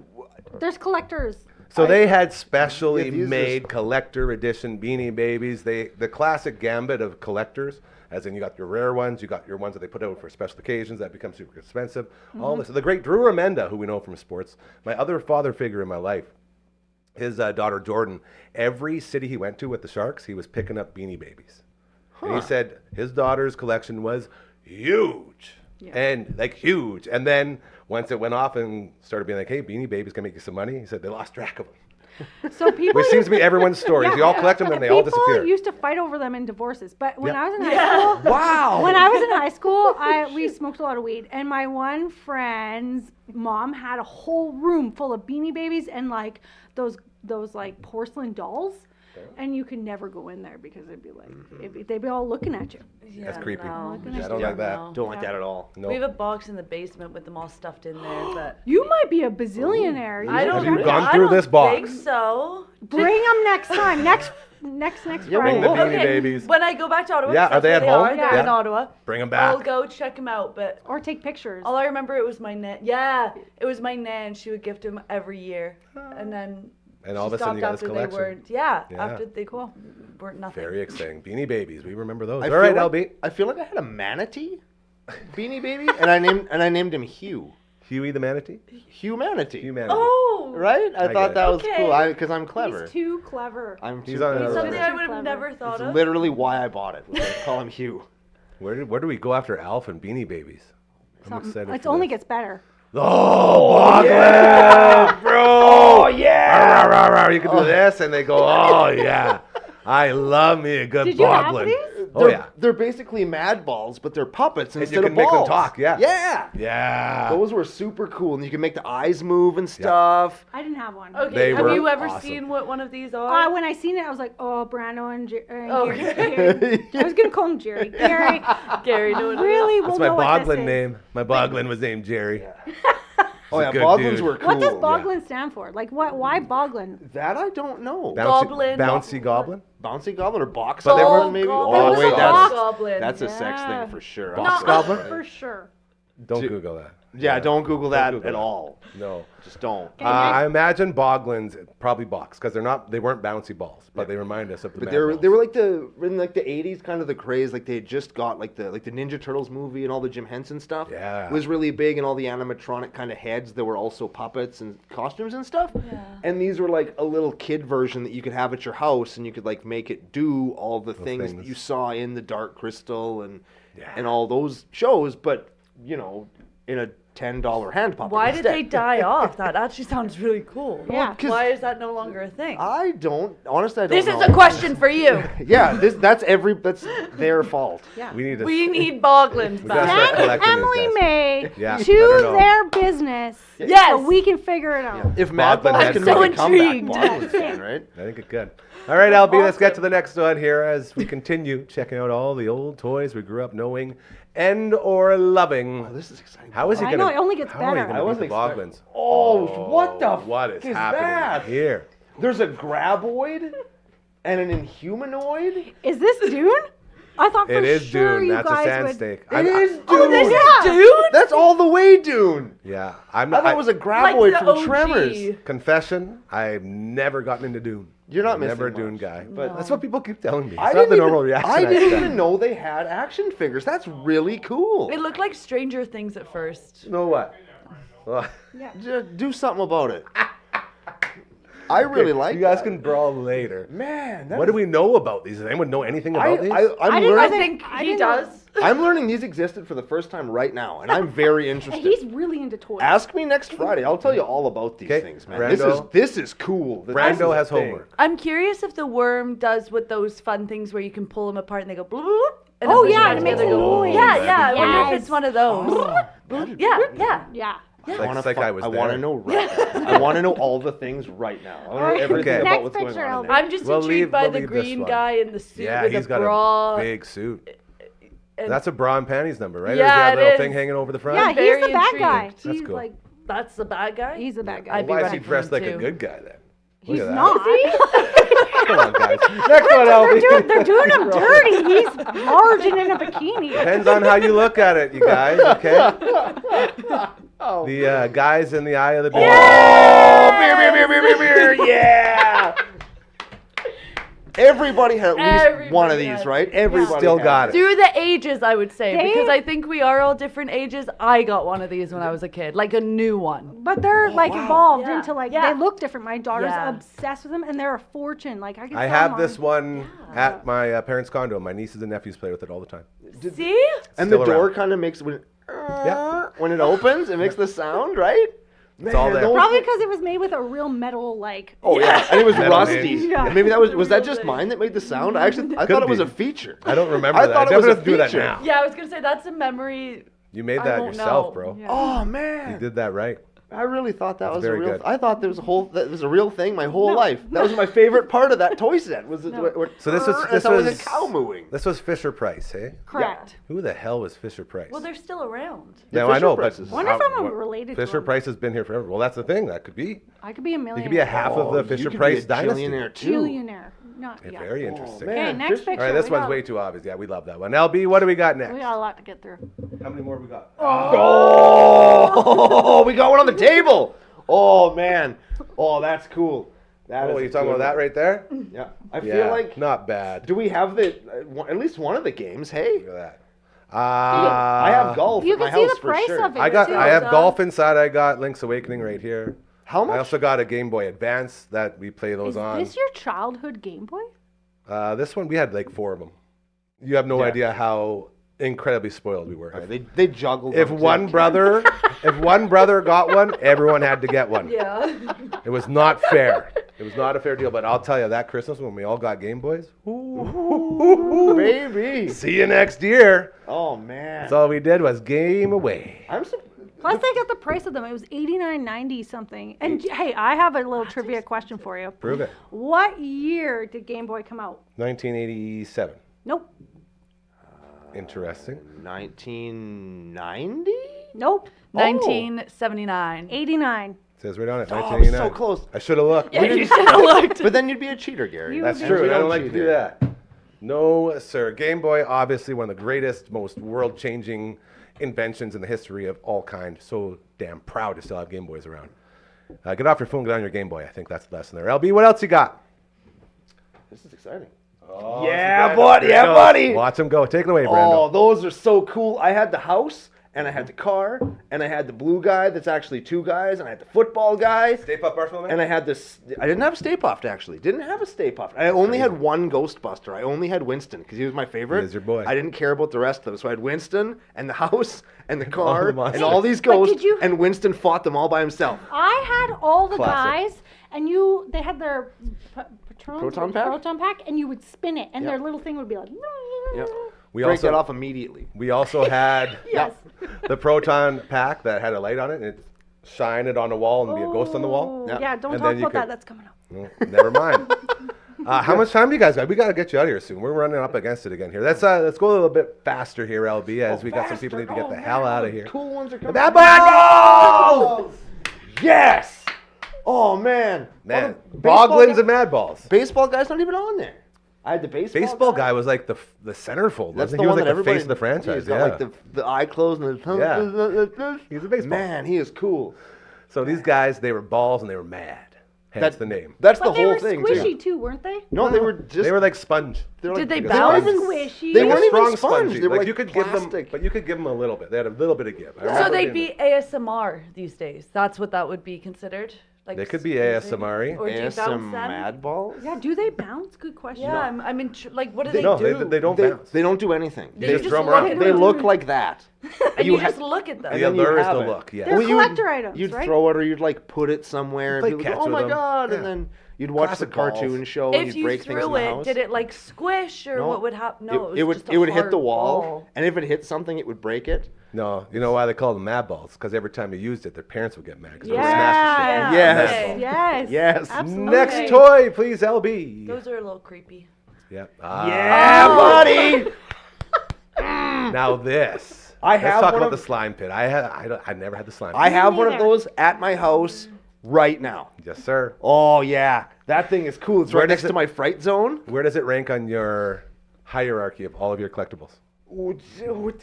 There's collectors. So they had specially Yeah, these are made collector edition Beanie Babies. The classic gambit of collectors, as in you got your rare ones, you got your ones that they put out for special occasions that become super expensive. All this. The great Drew Remenda, who we know from sports, my other father figure in my life, his daughter Jordan, every city he went to with the Sharks, he was picking up Beanie Babies. And he said his daughter's collection was huge. And like huge. And then once it went off and started being like, hey, Beanie Babies can make you some money, he said they lost track of them. So people Which seems to be everyone's stories. You all collect them, then they all disappear. People used to fight over them in divorces. But when Yeah. I was in high school, Wow. when I was in high school, we smoked a lot of weed, and my one friend's mom had a whole room full of Beanie Babies and like those like porcelain dolls. And you could never go in there because it'd be like they'd be all looking at you. Yeah, That's creepy. no. I don't like that. No. Don't like that at all. No. We have a box in the basement with them all stuffed in there, but You might be a bazillionaire. I don't. Have you gone I through don't this box? Think so. Bring them next time. Next Yeah, Friday. Bring the we'll- Beanie Babies. When I go back to Ottawa, Yeah, 'cause are they that's at where home? They're Yeah. in Ottawa. Bring them I'll back. go check them out, but Or take pictures. all I remember it was my nan. Yeah, it was my nan. She would gift them every year, and then And all she of a sudden you got stopped this after they collection. weren't. Yeah, Yeah. after they weren't nothing. Very exciting. Beanie Babies. We remember those. I All feel right, like, LB. I feel like I had a manatee Beanie Baby, and I named him Hugh. Huey the Manatee? Humanity. Humanity. Oh, Right? I get thought it. that was Okay. cool because I'm clever. He's too clever. I'm He's too on clever. another something I Too would have clever. never thought It's of. literally why I bought it. I call him Hugh. Where do we go after Alf and Beanie Babies? I'm Something. excited It for only this. gets better. Oh, Bogland, bro! Oh, yeah! Rah, rah, rah. You can do this, and they go, oh, yeah. I love me a good Did you have Bogland. these? Oh, yeah. They're basically mad balls, but they're puppets And instead you can of make them balls. talk, yeah. Yeah. Yeah. Those were super cool, and you can make the eyes move and stuff. I didn't have one. Okay, They have were you ever awesome. seen what one of these are? When I seen it, I was like, oh, Brando and Jerry. Okay. I was gonna call him Jerry. Gary Gary, no one really That's will my know what this Bogland is. name. My Bogland was named Jerry. Oh a yeah, good Boglins dude. were cool. What does Boglin stand for? Like, what? Why Boglin? That I don't know. Goblin. Bouncy Goblin? Bouncy Goblin or Box But they were- Goblin maybe? Goblin. Oh was wait, a that's box. Goblin. that's a sex Yeah. thing for sure. Box No, Goblin? for sure. Don't Do- Google that. Yeah, don't Google that Google at that. all. No. Just don't. I imagine Boglins probably box because they weren't bouncy balls, but they remind us of the. But Mad they were Balls. like in like the 80s kind of the craze, like they had just got like the Ninja Turtles movie and all the Jim Henson stuff Yeah. was really big, and all the animatronic kind of heads that were also puppets and costumes and stuff. Yeah. And these were like a little kid version that you could have at your house, and you could like make it do all the things that things. you saw in the Dark Crystal and all those shows, but you know, in a $10 hand puppet. Why did instead. they die off? That actually sounds really cool. Yeah. Why is that no longer a thing? I don't honestly. I don't This know. is a question for you. Yeah, that's their fault. Yeah. We need to. We need Boglins gotta back. start Send collecting these Emily guys. May Yeah, let to her know. their business Yes. so we can figure it out. If Mad Boglin Balls had can so make a comeback, intrigued. Boglin's can, right? I think it could. All right, LB, let's get to the next one here as we continue checking out all the old toys we grew up knowing and or loving. Oh, this is exciting. How is he I going to? know, it only gets How are you better. going I to wasn't beat the Boglins? expect- Oh, what the What is fuck happening that? here? There's a graboid and an inhumanoid. Is this Dune? I thought for It is sure Dune. you That's a guys sand would. steak. It is Dune. Oh, this Yeah. is Dune? That's all the way Dune. Yeah, I'm I not. thought it was a Like graboid the from OG. Tremors. Confession, I've never gotten into Dune. You're not I'm missing never a much. Dune guy. But That's what people keep telling me. It's I not the didn't normal even, reaction. I didn't expect. even know they had action figures. That's really cool. It looked like Stranger Things at first. Know what? Well, Do something about it. I really like you guys that. can brawl later. Man, What do we know about these? Does anyone know anything about these? I'm I didn't- I learning. think I he didn't know. does. I'm learning these existed for the first time right now, and I'm very interested. He's really into toys. Ask me next Friday. I'll tell you all about these Okay, things, man. Brando. This is cool. This is Brando a has thing. homework. I'm curious if the worm does with those fun things where you can pull them apart and they go bloop, bloop, and Oh, then push yeah, them and it makes together and go, noise. Yeah, yeah. I wonder if Yes. it's one of those. Yeah, yeah. Yeah. Like, I wanna it's like I was I want to there. know right now. I want to know all the things right now. I want to know everything Okay. about Next what's going picture, on in LB. there. I'm just We'll intrigued by we'll the leave this green one. guy in the suit Yeah, with he's the got bra. a big suit. and That's a bra and panties number, right? Yeah, There's that it little is. thing hanging over the front. Yeah, he's very the bad guy. intrigued. That's He's cool. like, That's the bad guy? he's the bad guy. I'd be Why is he running from dressed him like a too. good guy then? He's Look at not. that. Come on, guys. Next one, They're LB. doing him dirty. He's large and in a bikini. Depends on how you look at it, you guys. Okay. The guys in the eye of the beholder. Oh, beer, yeah. Everybody had at least one of Everybody these, had- right? Everybody Still had got it. Through the ages, I would say, They- because I think we are all different ages. I got one of these when I was a kid, like a new one. But they're like evolved Yeah. into like Yeah. they look different. My daughter's Yeah. obsessed with them, and they're a fortune. Like I can. I sell have them this on- one at my parents' condo. My nieces and nephews play with it all the time. See? And the Still door around. kind of makes when Yeah. when it opens, it makes the sound, right? It's all there. Probably because it was made with a real metal, like. Oh yeah, and it was Metal rusty. hinge. Yeah. Maybe that was that Real just thing. mine that made the sound? I Could thought it was be. a feature. I don't remember I that. thought I it was a definitely do that feature. now. Yeah, I was gonna say that's a memory. You made I that won't yourself, know. bro. Yeah. Oh You man, did that right. I really thought that was a very real. good. I thought that was a real thing my whole life. That was my favorite part of that toy set. Was So this was that's always a cow mooing. This was Fisher Price, hey? Correct. Who the hell was Fisher Price? Well, they're still around. no, The I know, Fisher but Prices. Wonder if I'm what- related to Fisher him. Price has been here forever. Well, that's the thing. That could be. I could be a millionaire. You could be a half of the Fisher Price dynasty. too. Billionaire. Not Yeah, yeah. very interesting. man. Okay, next Fish- picture. All right, this we one's got- way too obvious. Yeah, we love that one. LB, what do we got next? We got a lot to get through. How many more we got? Oh, we got one on the table. Oh man. Oh, that's cool. That Oh, is you a talking good about that one. right there? Yeah. I Yeah, feel like. not bad. Do we have at least one of the games? Hey. Look at that. I have golf You at my can see house the for price sure. of it. I got. too. I have Done. golf inside. I got Link's Awakening right here. How I much? also got a Game Boy Advance that we play those Is on. this your childhood Game Boy? This one we had like 4 of them. You have no Yeah. idea how incredibly spoiled we were. They juggled. If them one too. brother, if one brother got one, everyone had to get one. Yeah. It was not fair. It was not a fair deal. But I'll tell you, that Christmas when we all got Game Boys, baby. see you next year. Oh man. That's all we did was game away. I'm so. Plus, they got the price of them. It was $89.90 something. And hey, I have a little trivia question for you. Prove it. What year did Game Boy come out? 1987. Nope. Interesting. 1990. Nope. 1979. 89. Says right on it. Oh, 1989. so close. I should have looked. Yeah, you should have looked. But then you'd be a cheater, Gary. You That's would true. We I don't don't like to cheat do there. that. No, sir. Game Boy, obviously one of the greatest, most world-changing inventions in the history of all kind. So damn proud to still have Game Boys around. Get off your phone, get on your Game Boy. I think that's the lesson there. LB, what else you got? This is exciting. Oh, Yeah, Brando. buddy, There yeah, he goes. buddy. Watch him go. Take it away, Oh, Brando. those are so cool. I had the house, and I had the car, and I had the blue guy that's actually 2 guys, and I had the football guy, Stay Puft Marshmallow Man? and I had this. I didn't have a Stay Puft, actually. Didn't have a Stay Puft. I only had one Ghostbuster. I only had Winston because he was my favorite. He is your boy. I didn't care about the rest of them. So I had Winston, and the house, and the All car, the monsters. and all these But ghosts, did you- and Winston fought them all by himself. I had all the Classic. guys, and they had their Proton pack? proton pack, and you would spin it, and Yep. their little thing would be like. Yep. We Break also that off immediately. We also had Yes. the proton pack that had a light on it, and it shine it on the wall and be a ghost on the wall. Oh, Yeah. Yeah, don't And talk then you about that. could- That's coming up. No, never mind. How much time do you guys got? We got to get you out of here soon. We're running up against it again here. Let's go a little bit faster here, LB, as we got some people need to get the hell out of here. Cool ones are coming. Bad balls! Yes. Oh man. Man, All the baseball Boglins guy- and Mad Balls. Baseball guy's not even on there. I had the baseball Guy was like the centerfold. That's Wasn't the he? He one was that like the everybody face of the franchise. He's got Yeah. like the eye closed and the Yeah. He's a baseball. Man, he is cool. So these guys, they were balls and they were mad. Hence the name. That's But the they whole were thing squishy too. too, weren't they? No, they were just. They were like sponge. they were Did they like, bounce? weren't even- Squishy. They were weren't even strong sponge. spongy. They were like like you could give them, plastic. but you could give them a little bit. They had a little bit of give. I So remember they'd being- be ASMR these days. That's what that would be considered. Like They could be squeezing. ASMR-y. Or do you bounce some them? mad balls. Yeah, do they bounce? Good question. Yeah, I'm in. Like, what do they No, do? they don't They, bounce. they don't do anything. They They, just drum look around. at they them. look like that. And you ha- just look at them. The then you allure is have the it. look. Yeah. They're you would- collector items, You'd right? throw it, or you'd like put it somewhere, and Play people would catch go, "Oh with my them." god!" Yeah. And then you'd watch Classic the cartoon balls. show, and If you'd you break things in threw the it, house. did it like squish or No. what would happen? No, it would just a it would hit hard the wall, ball. and if it hit something, it would break it. No, you know why they call them mad balls? Because every time you used it, their parents would get mad because they would Yeah. smash the shit. Yes. okay. Yes. Yes. Absolutely. Next toy, please, LB. Those are a little creepy. Yeah. Yeah, Oh. buddy. Now this. I Let's have talk one about of- the slime pit. I never had the slime pit. I have one of neither. those at my house right now. Yes, sir. Oh yeah, that thing is cool. It's Where right does next to it- my fright zone. Where does it rank on your hierarchy of all of your collectibles?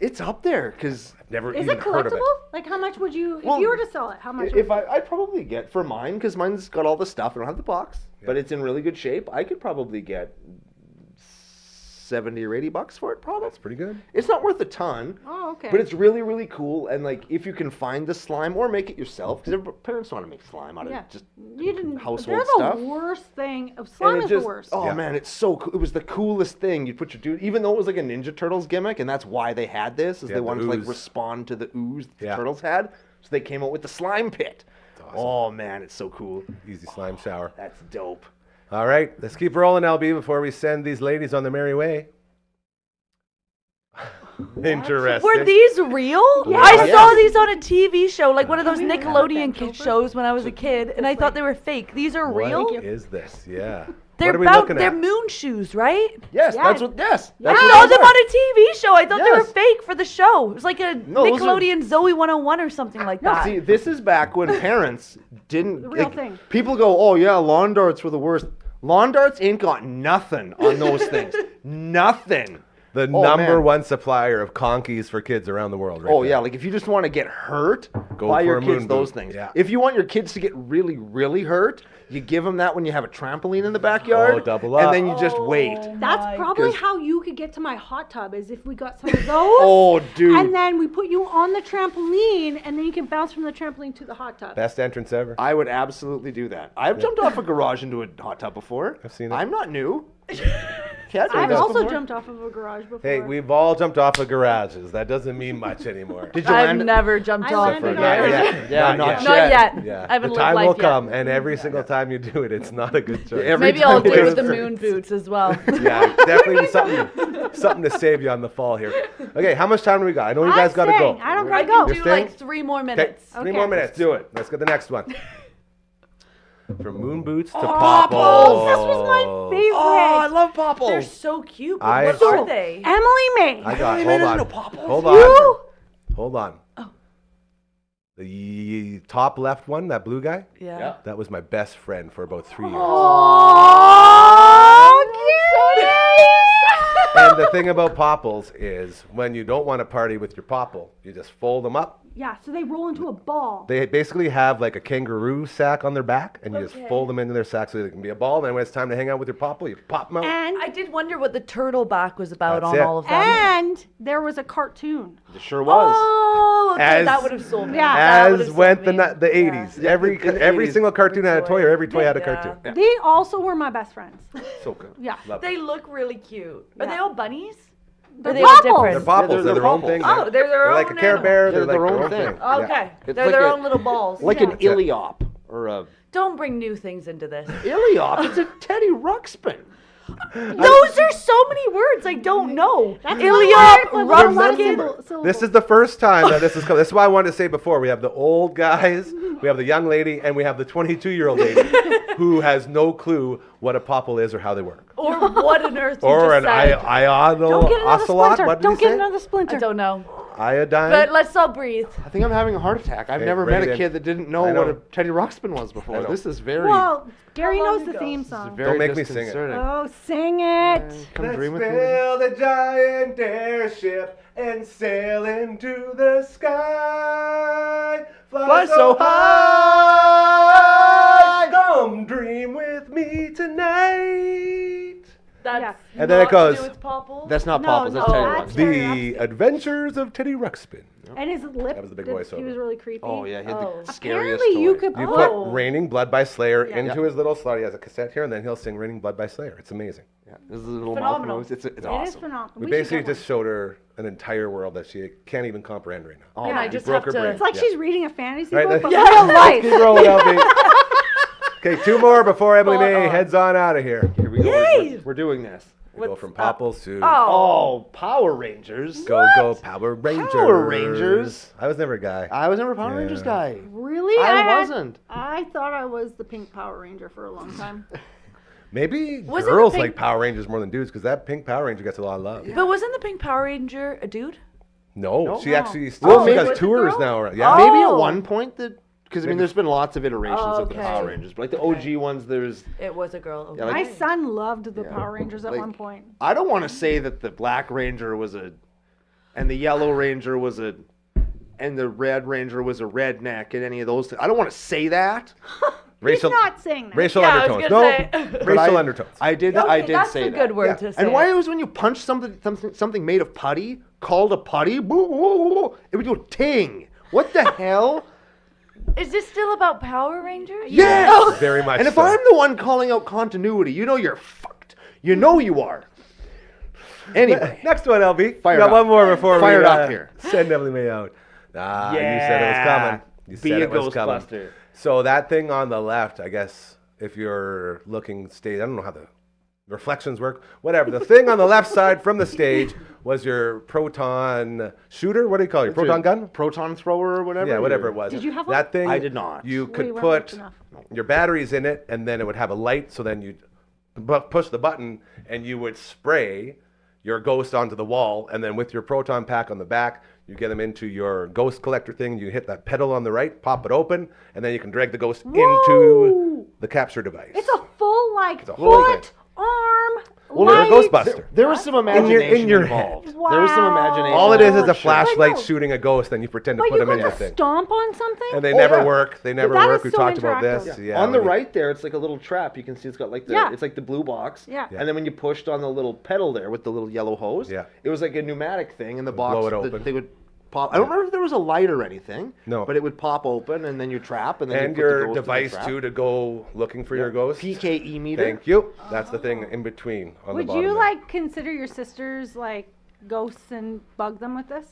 It's up there because Never Is even it heard of collectible? it. Like, how much would you, Well, if you were to sell it, how much? if I'd probably get for mine because mine's got all the stuff. I don't have the box, but it's in really good shape. I could probably get $70 or $80 for it. Probably. That's pretty good. It's not worth a ton. Oh, okay. But it's really, really cool. And like, if you can find the slime or make it yourself, because parents want to make slime out of yeah. just You didn't. household They're stuff. the worst thing. and Slime it is just, the worst. oh Yeah. man, it's so cool. It was the coolest thing. You put your dude, even though it was like a Ninja Turtles gimmick, and that's why they had this, is Yeah, they the wanted to like ooze. respond to the ooze the Yeah. turtles had. So they came out with the slime pit. awesome. Oh man, it's so cool. Easy slime shower. That's dope. All right, let's keep rolling, LB, before we send these ladies on their merry way. Interesting. Were these real? I saw these on a TV show, like one of those Nickelodeon kid shows when I was a kid, and I thought they were fake. These are real? What is this? Yeah. They're what are we about looking they're at? moon shoes, right? Yes, Yeah. that's what. Yes, I that's saw what them on a TV show. I thought they were Yes. fake for the show. It was like a No, those are- Nickelodeon Zoe 101 or something like that. See, this is back when parents didn't. The real thing. People go, oh yeah, lawn darts were the worst. Lawn darts ain't got nothing on those things. Nothing. The Oh, number man. one supplier of conkies for kids around the world. Right Oh there. yeah, like if you just want to get hurt, Go buy for your a kids moon those boot. things. Yeah. If you want your kids to get really, really hurt, you give them that when you have a trampoline in the backyard. Oh, double up. And then you just wait. That's probably 'Cause- how you could get to my hot tub, is if we got some of those. Oh, dude. And then we put you on the trampoline, and then you can bounce from the trampoline to the hot tub. Best entrance ever. I would absolutely do that. I've jumped off a garage into a hot tub before. I've seen it. I'm not new. Cat I've done also this before. jumped off of a garage before. Hey, we've all jumped off of garages. That doesn't mean much anymore. Did you I've land? never jumped I off. landed of on it. it. Yeah, Not not yet. Not yet. Yeah, I haven't the lived time life will yet. come, and every single time you do it, it's not a good choice. Every Maybe time I'll you do it do with the it. moon boots as well. Yeah, definitely something to save you on the fall here. Okay, how much time do we got? I know you guys got to go. I don't I gotta can go. do staying? like 3 more Okay, minutes. 3 Okay. more minutes. Do it. Let's get the next one. From moon boots to Popples. popples. This was my favorite. Oh, I love Popples. They're so cute. But I- what are they? Emily May. I got. Really Hold made it on. into popples? Hold You? on. Hold on. The top left one, that blue guy, Yeah. Yeah. that was my best friend for about 3 years. And the thing about popples is when you don't want to party with your popple, you just fold them up. Yeah, so they roll into a ball. They basically have like a kangaroo sack on their back, and you just Okay. fold them into their sack so they can be a ball. And then when it's time to hang out with your popple, you pop them out. And I did wonder what the turtle back was about That's on it. all of them. and there was a cartoon. It sure was. Oh, okay, As- that would have sold me. Yeah. That would As have went sold the me. 80s. Yeah, Every in the every 80s. single cartoon had a toy, or every toy had a Yeah. cartoon. Yeah. They also were my best friends. So good. Yeah. Love They it. look really cute. Are Yeah. they all bunnies? They're Are they all popples. different? They're popples. Yeah, they're they're their own popples. thing. Oh, they're their like a own Care animal. Bear. They're They're like their their own own thing. thing. Okay, It's they're like their a- own little balls. Like Yeah. an Iliop or a Don't bring new things into this. Iliop. It's a Teddy Ruxpin. Those are so many words I don't know. That's Iliop, not hard, but Rumpkin. Remember, this is the first time that this is coming. This is why I wanted to say before. We have the old guys, we have the young lady, and we have the 22-year-old lady who has no clue what a popple is or how they work. Or what on earth you Or just an said. Don't get another ocelot. splinter. What did Don't he get say? another splinter. I don't know. Iodine. But let's all breathe. I think I'm having a heart attack. I've Okay, never bring met it a in. kid that didn't know I know. what a Teddy Ruxpin was I before. know. This is very, Well, Gary How long knows the ago? theme this is song. very Don't make me sing it. disconcerting. Oh, sing it. Come Let's dream with me. build a giant airship and sail into the sky. Fly so high. Come dream with me tonight. That's Yeah. And then it not goes- to do with Popples? That's not No, Popples. That's no, Teddy that's Ruxpin. Teddy The Ruxpin. Adventures of Teddy Ruxpin. And his lip. That was the big he voiceover. was really creepy. Oh yeah, he had Oh. the scariest Apparently you toy. could You put. Oh. put Raining Blood by Slayer into Yeah. his little slot. He has a cassette here, and then he'll sing Raining Blood by Slayer. It's amazing. Yeah, this is a little Phenomenal. mouth moves. It's It is awesome. phenomenal. We should basically get one. just showed her an entire world that she can't even comprehend right now. Oh, Yeah, man. I just broke have her to. brain. It's like Yeah. she's reading a fantasy Right, book, that- but Yeah. real life. Keep rolling, LB. Okay, 2 more before Emily May Spot on. heads on out of here. Here we go. Yay! We're doing this. We go What's from up? Popples to Oh, Power Rangers. Go Power Rangers. Power Rangers. I was never a guy. I was never a Power Yeah. Rangers guy. Really? I wasn't. I thought I was the pink Power Ranger for a long time. Maybe Wasn't girls the pink- like Power Rangers more than dudes because that pink Power Ranger gets a lot of love. But wasn't the Pink Power Ranger a dude? No, she No. actually still Well, she maybe does it's a tours girl? now. Yeah. Oh. Maybe at one point that, because I mean, there's been lots of iterations of the Okay. Power Rangers, but like the OG ones, there's. It was a girl. Yeah, Okay. My like- son loved the Yeah. Power Rangers at Like- one point. I don't want to say that the Black Ranger was a, and the Yellow Ranger was a, and the Red Ranger was a redneck, and any of those things. I don't want to say that. Racial, He's not saying that. racial Yeah, I was undertones. gonna No, say. But racial I- undertones. I did. Okay, I did that's say a that. good word Yeah. to say. And why it was when you punch something made of putty called a putty, boo, boo, boo, boo, it would go ting. What the hell? Is this still about Power Rangers? Yes! Very much And if so. I'm the one calling out continuity, you know you're fucked. You know you are. Anyway, Next one, LB. Fire we got up. one more before Fire we up here. send Emily May out. Ah, you said it was coming. You Be said a it was coming. Ghostbuster. So that thing on the left, I guess, if you're looking stage, I don't know how the reflections work, whatever. The thing on the left side from the stage was your proton shooter. What do you call it? Your proton gun? Proton thrower or whatever? Yeah, whatever it was. Did you have one? That thing? I did not. You We could weren't put rich enough. your batteries in it, and then it would have a light. So then you'd push the button, and you would spray your ghost onto the wall, and then with your proton pack on the back, you get them into your ghost collector thing. You hit that pedal on the right, pop it open, and then you can drag the ghost into the capture device. It's a full like a whole foot, thing. arm, Well, you're a light. Ghostbuster. There was some imagination in your involved. head. There was some Wow. imagination. All it is a for sure. flashlight know. shooting a ghost, then you pretend to But put you them in got your to thing. stomp on something. And they Oh, never yeah. work. They never That work. is We so talked about interactive. this. Yeah. Yeah. On the when you- right there, it's like a little trap. You can see it's got like the, Yeah. it's like the blue box. Yeah. And then when you pushed on the little pedal there with the little yellow hose, Yeah. it was like a pneumatic thing, and the box, blow it open. they would pop. I don't remember if there was a light or anything. No. But it would pop open, and then you trap, and then And you put the your ghost in the device trap. too to go looking for your ghost. PKE meter. Thank you. That's the thing in between on the Would bottom you there. like consider your sisters like ghosts and bug them with this?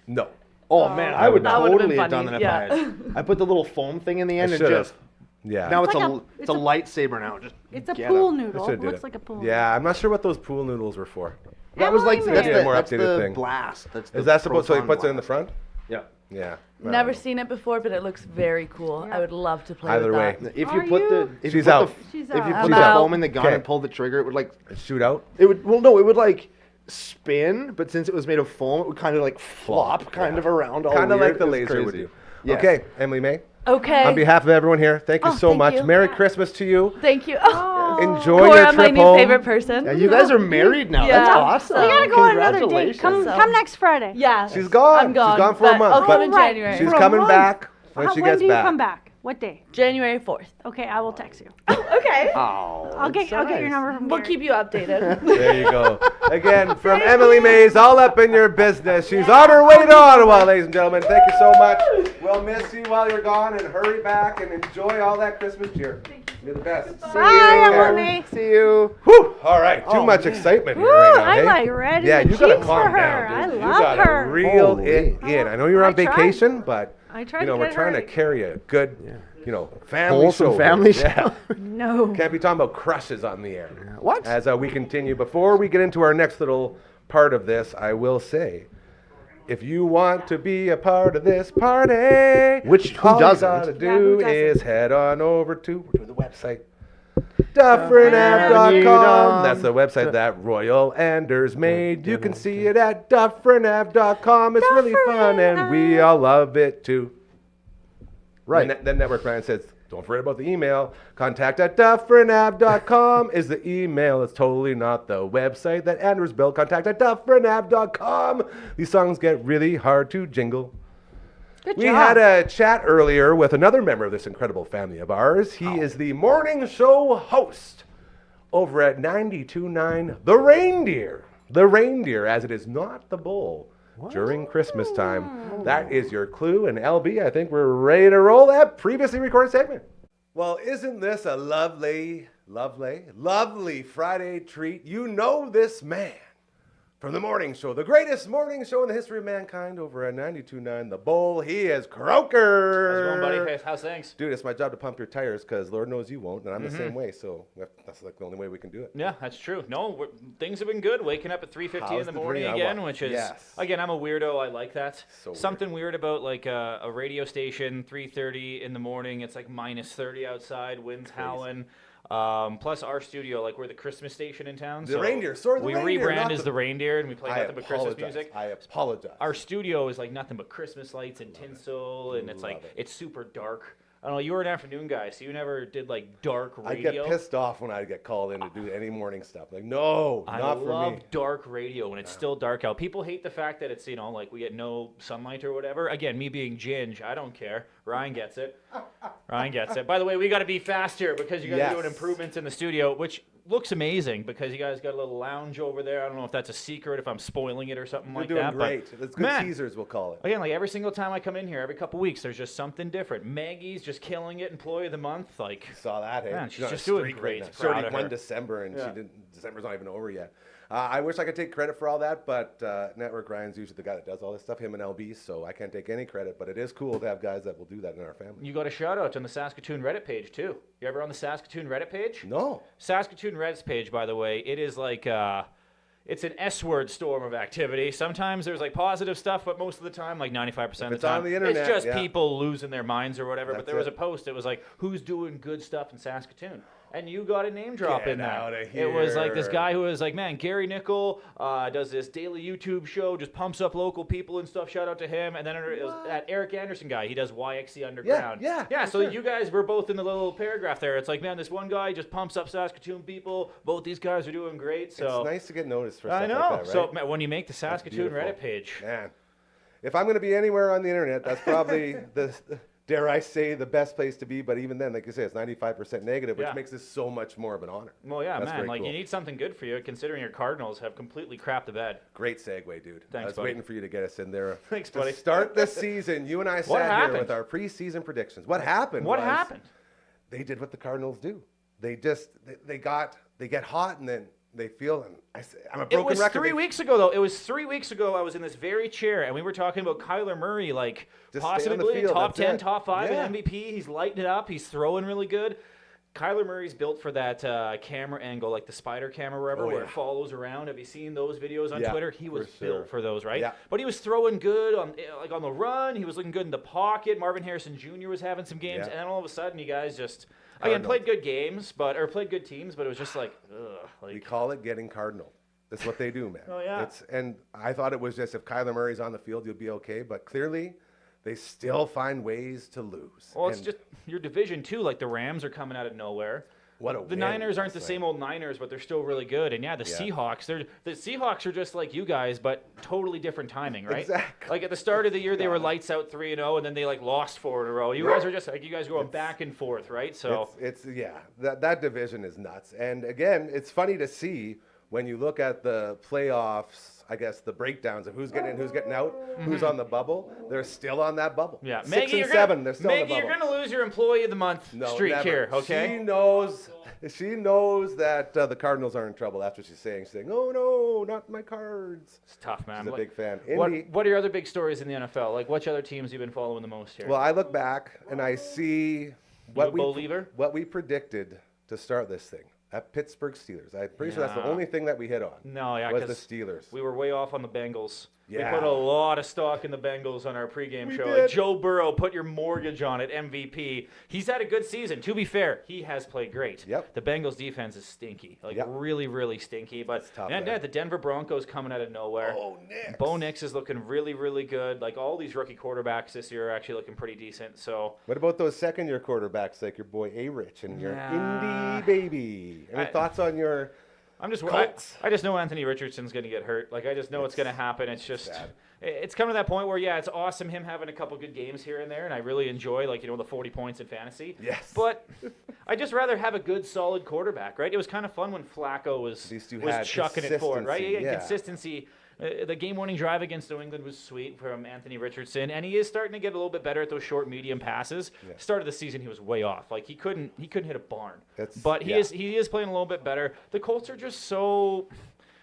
No. Oh man, I would That would've been totally have done funny, it if I had. I put the little foam thing in the end and should've. just. Yeah. Now it's, like a, a- it's a lightsaber now. Just It's a get pool 'em. noodle. Should've did Looks it. like a pool. Yeah, I'm not sure what those pool noodles were for. That was like Emily that's made the, it. More that's updated the thing. blast. That's the Is that supposed to? He proton puts it in the blast. front. Yeah. Yeah. Never seen it before, but it looks very cool. I would love to play Either with way. that. If you Are put the you- if She's you put out. the She's if you out. put I'm the out. foam in the gun Okay. and pull the trigger, it would like Shoot out. it would well no it would like spin, but since it was made of foam, it would kind of like flop kind of around. All Kind of weird. like the It was laser would crazy. do. Yes. Okay, Emily May. Okay. On behalf of everyone here, thank you Oh, so thank much. you. Merry Christmas to you. Thank you. Oh, Enjoy Cora, your my trip new home. favorite person. Yeah, you guys are married now. That's Yeah. awesome. We gotta go on another date. Come Congratulations. next Friday. Yeah. She's gone. I'm gone. She's gone for a but month, I'll come but in Right. January. She's For a coming month. back when she When gets do you back. come back? What day? January 4th. Okay, I will text you. Okay. Oh, I'll get your number from We'll Gary. keep you updated. There you go. Again, from Emily Mays, all up in your business. She's on her way to Ottawa, ladies and gentlemen. Thank you so much. We'll miss you while you're gone, and hurry back and enjoy all that Christmas cheer. You're the best. See Bye, you. Emily. See you. Whew. All right, too Oh, much man. excitement here Woo, right now. I'm hey? like ready Yeah, to you gotta cheeks calm for her. down, I dude. You love gotta her. reel Holy. it in. I know you're on I tried. vacation, but I tried you know to we're get trying her. to carry a good, family Wholesome show. family here. show. Yeah. No. Can't be talking about crushes on the air. What? As we continue, before we get into our next little part of this, I will say, if you want to be a part of this party, Which, who all doesn't? you gotta Yeah, who do doesn't? is head on over to the website. DufferinAve.com. DufferinAve.com. That's the website that Royal Anders made. You can see it at DufferinAve.com. It's really fun, and we all love it too. Right. Then Network Brian says, don't forget about the email. Contact at DufferinAve.com is the email. It's totally not the website that Anders built. Contact at DufferinAve.com. These songs get really hard to jingle. Good We job. had a chat earlier with another member of this incredible family of ours. He is the morning show host over at 92.9 The Reindeer. The Reindeer, as it is not the bull during Christmas time. That is your clue. And LB, I think we're ready to roll that previously recorded segment. Well, isn't this a lovely Friday treat? You know this man from the morning show, the greatest morning show in the history of mankind over at 92.9 The Bull. He is Croker. How's it going, buddy? Hey, how's things? Dude, it's my job to pump your tires because Lord knows you won't, and I'm the same way, so that's like the only way we can do it. Yeah, that's true. No, things have been good. Waking up at 3:15 in How's the the morning dream? again, which is, Yes. again, I'm a weirdo. I like that. So weird. Something weird about like a radio station, 3:30 in the morning. It's like minus 30 outside, winds howling. Plus our studio, like we're the Christmas station in town. The so Reindeer. Sorry, the we Reindeer, rebrand not as the- the Reindeer, and we play I nothing but Christmas apologize. music. I apologize. Our studio is like nothing but Christmas lights and tinsel, and it's like Love it. it's super dark. I don't know. You were an afternoon guy, so you never did like dark I radio. get pissed off when I get called in to do any morning stuff. Like, no, I not for love me. dark radio when it's still dark out. People hate the fact that it's, like we get no sunlight or whatever. Again, me being Ginge, I don't care. Ryan gets it. Ryan gets it. By the way, we got to be faster because you guys are doing Yes. improvements in the studio, which looks amazing because you guys got a little lounge over there. I don't know if that's a secret, if I'm spoiling it or something You're like doing that. great. But It's good man, teasers, we'll call it. again, like every single time I come in here, every couple weeks, there's just something different. Maggie's just killing it, employee of the month. Like, Saw that, hey? Man, she's on a just doing streak great. now. She Proud already of won her. December, and Yeah. December's not even over yet. I wish I could take credit for all that, but Network Ryan's usually the guy that does all this stuff, him and LB, so I can't take any credit, but it is cool to have guys that will do that in our family. You got a shout out on the Saskatoon Reddit page too. You ever on the Saskatoon Reddit page? No. Saskatoon Reddit page, by the way, it is like it's an S-word storm of activity. Sometimes there's like positive stuff, but most of the time, like 95% of the it's time, on the internet, it's just yeah. people losing their minds or whatever. But That's there was it. a post. It was like, who's doing good stuff in Saskatoon? And you got a name drop Get in there. outta It was like this here. guy who was like, man, Gary Nickel does this daily YouTube show, just pumps up local people and stuff. Shout out to him. And then it was that Eric Anderson guy. He does YXC Underground. yeah, Yeah. for So sure. you guys were both in the little paragraph there. It's like, man, this one guy just pumps up Saskatoon people. Both these guys are doing great. So It's nice to get noticed for I stuff know. like that, right? So man, when you make the Saskatoon beautiful. Reddit page, Man, if I'm going to be anywhere on the internet, that's probably dare I say, the best place to be. But even then, like you say, it's 95% negative, which Yeah. makes this so much more of an honor. well, yeah, That's man, very like cool. you need something good for you, considering your Cardinals have completely crapped the bed. Great segue, dude. I Thanks, was buddy. waiting for you to get us in there. Thanks, To buddy. start the season, you and I sat here happened? with our preseason predictions. What happened? What was happened? They did what the Cardinals do. They just they get hot and then they feel. And I'm a It broken was record. 3 weeks ago, though. It was 3 weeks ago. I was in this very chair, and we were talking about Kyler Murray, like Just stay on the possibly field, top that's 10, it. top 5 Yeah. in MVP. He's lighting it up. He's throwing really good. Kyler Murray's built for that camera angle, like the spider camera, wherever, Oh, where yeah. it follows around. Have you seen those videos on Yeah, Twitter? He was for sure. built for those, right? Yeah. But he was throwing good on the run. He was looking good in the pocket. Marvin Harrison Jr. was having some games, Yeah. and then all of a sudden, you guys just Cardinals. played good games, or played good teams, but it was just like, ugh, We like. call it getting cardinal. That's what they do, man. Oh, yeah. And I thought it was just if Kyler Murray's on the field, you'll be okay. But clearly, they still find ways to lose. Well, it's And just your division too. Like the Rams are coming out of nowhere. What a The win Niners aren't the last same night. old Niners, but they're still really good. And yeah, the Seahawks. The Seahawks are just like you guys, but totally different timing, right? Exactly. Like at the start of the year, they were lights out 3-0, and then they like lost 4 in a row. You guys are just like you guys going back and forth, right? So It's that division is nuts. And again, it's funny to see when you look at the playoffs. I guess the breakdowns of who's getting in, who's getting out, who's on the bubble. They're still on that bubble. yeah, 6 Maggie, and you're 7. They're still Maggie, on the bubble. you're gonna lose your Employee of the Month No, streak never. here, okay? She knows that the Cardinals are in trouble after she's saying, "Oh no, not my Cards." It's tough, man. She's a big fan. What Indy- are your other big stories in the NFL? Like, which other teams you've been following the most here? Well, I look back and I see a believer? what we predicted to start this thing. At Pittsburgh Steelers. I'm pretty sure that's the Yeah. only thing that we hit on. No, yeah, was the 'cause Steelers. we were way off on the Bengals. Yeah. We put a lot of stock in the Bengals on our pregame We show. did. Like Joe Burrow, put your mortgage on it, MVP. He's had a good season. To be fair, he has played great. Yep. The Bengals defense is stinky. Like Yep. really, really stinky. But tough and there. the Denver Broncos coming out of nowhere. Oh, Nix. Bo Nix is looking really, really good. Like all these rookie quarterbacks this year are actually looking pretty decent. So What about those second-year quarterbacks like your boy A-Rich and your Yeah. Indy baby? Any thoughts on your I'm just Colts? I just know Anthony Richardson's going to get hurt. Like I just know it's going to happen. It's just sad. it's come to that point where it's awesome him having a couple good games here and there, and I really enjoy the 40 points in fantasy. Yes. But I just rather have a good solid quarterback, right? It was kind of fun when Flacco was These two had chucking it for it, right? consistency, yeah. Consistency. The game-winning drive against New England was sweet from Anthony Richardson, and he is starting to get a little bit better at those short, medium passes. Yeah. Start of the season, he was way off. Like he couldn't hit a barn. But he yeah. is playing a little bit better. The Colts are just so.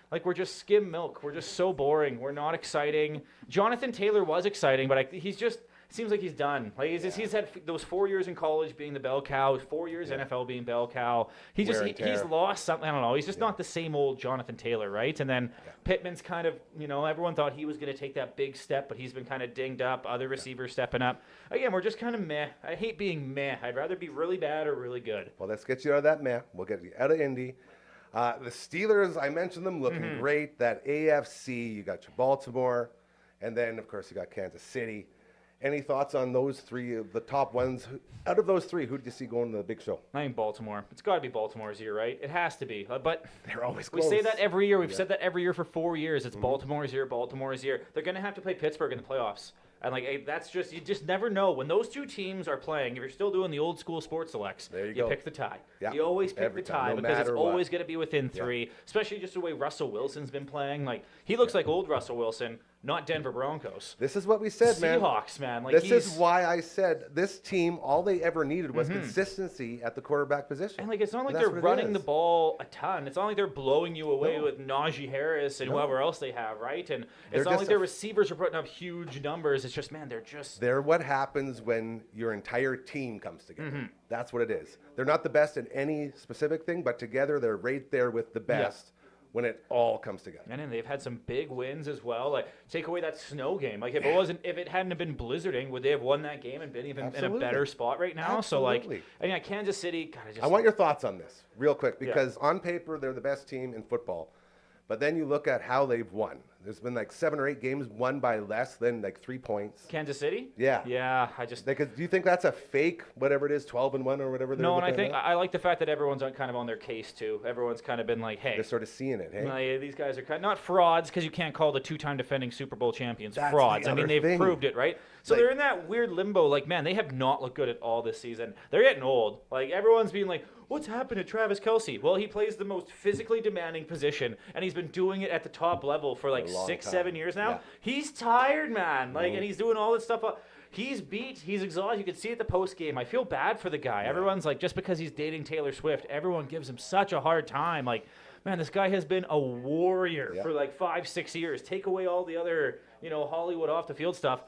Like, we're just skim milk. We're just so boring. We're not exciting. Jonathan Taylor was exciting, but he's just seems like he's done. Like, he's had those 4 years in college being the bell cow, 4 years NFL being bell cow. He's Wear and lost something. I don't know. He's just not the same old Jonathan Taylor, right? And then Pittman's kind of, everyone thought he was going to take that big step, but he's been kind of dinged up. Other receivers stepping up. Again, we're just kind of meh. I hate being meh. I'd rather be really bad or really good. Well, let's get you out of that map. We'll get you out of Indy. The Steelers, I mentioned them, looking great. That AFC, you got your Baltimore, and then, of course, you got Kansas City. Any thoughts on those three, the top ones? Out of those three, who did you see going to the big show? I think Baltimore. It's got to be Baltimore's year, right? It has to be. But They're always we close. say that every year. We've said that every year for 4 years. It's Baltimore's year, Baltimore's year. They're going to have to play Pittsburgh in the playoffs. And that's just, you just never know. When those two teams are playing, if you're still doing the old school sports selects, There you go. pick the tie. Yeah. You always pick Every the time, tie no because it's matter what. always going to be within three, especially just the way Russell Wilson's been playing. Like, he looks like old Russell Wilson. not Denver Broncos. This is what we said, man. Seahawks, man. Like, This is why I said this team, all they ever needed was consistency at the quarterback position. And like, it's not like that's they're what it running the is. ball a ton. It's not like they're blowing you away No. with Najee Harris and No. whoever else they have, right? And They're it's not just like a their f- receivers are putting up huge numbers. It's just, man, they're just. They're what happens when your entire team comes together. That's what it is. They're not the best in any specific thing, but together they're right there with the best when it all comes together. And they've had some big wins as well. Like, take away that snow game. Like, if it hadn't have been blizzarding, would they have won that game and been even in a Absolutely. better spot right now? So Absolutely. like, and yeah, Kansas City. God, I want your thoughts on this real quick because on paper they're the best team in football. But then you look at how they've won. There's been like 7 or 8 games won by less than like 3 points. Kansas City. Yeah. Yeah, I just. Do you think that's a fake, whatever it is, 12-1 or whatever? No, and I looking think at? I like the fact that everyone's kind of on their case too. Everyone's kind of been like, hey, They're sort of seeing it, hey? like, these guys are not frauds because you can't call the 2-time defending Super Bowl champions That's frauds. the I mean, other they've thing. proved it, right? So Like- they're in that weird limbo. Like, man, they have not looked good at all this season. They're getting old. Like, everyone's being like, what's happened to Travis Kelce? Well, he plays the most physically demanding position, and he's been doing it at the top level for like A long 6, time. 7 years now. Yeah. He's tired, man. Like, and he's doing all this stuff. He's beat. He's exhausted. You can see it at the post game. I feel bad for the guy. Everyone's like, just because he's dating Taylor Swift, everyone gives him such a hard time. Like, man, this guy has been a warrior for like 5, 6 years. Take away all the other, Hollywood off the field stuff.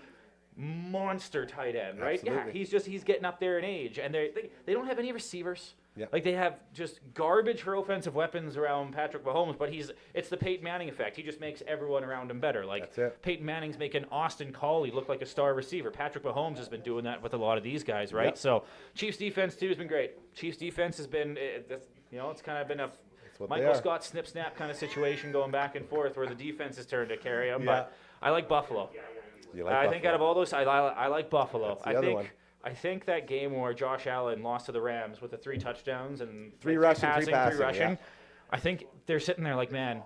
Monster tight end, right? Absolutely. Yeah, he's getting up there in age, and they don't have any receivers. Yeah. Like, they have just garbage for offensive weapons around Patrick Mahomes, but it's the Peyton Manning effect. He just makes everyone around him better. Like, That's it. Peyton Manning's making Austin Collie look like a star receiver. Patrick Mahomes has been doing that with a lot of these guys, right? Yep. So Chiefs defense too has been great. Chiefs defense has been, it's kind of been a what they Michael are. Scott snip snap kind of situation going back and forth where the defense has turned to carry him. Yeah. But I like Buffalo. You like I think Buffalo. out of all those, I like Buffalo. That's the other one. I think that game where Josh Allen lost to the Rams with the 3 touchdowns and Three like, rushing, three passing, rushing, yeah. I think they're sitting there like, man,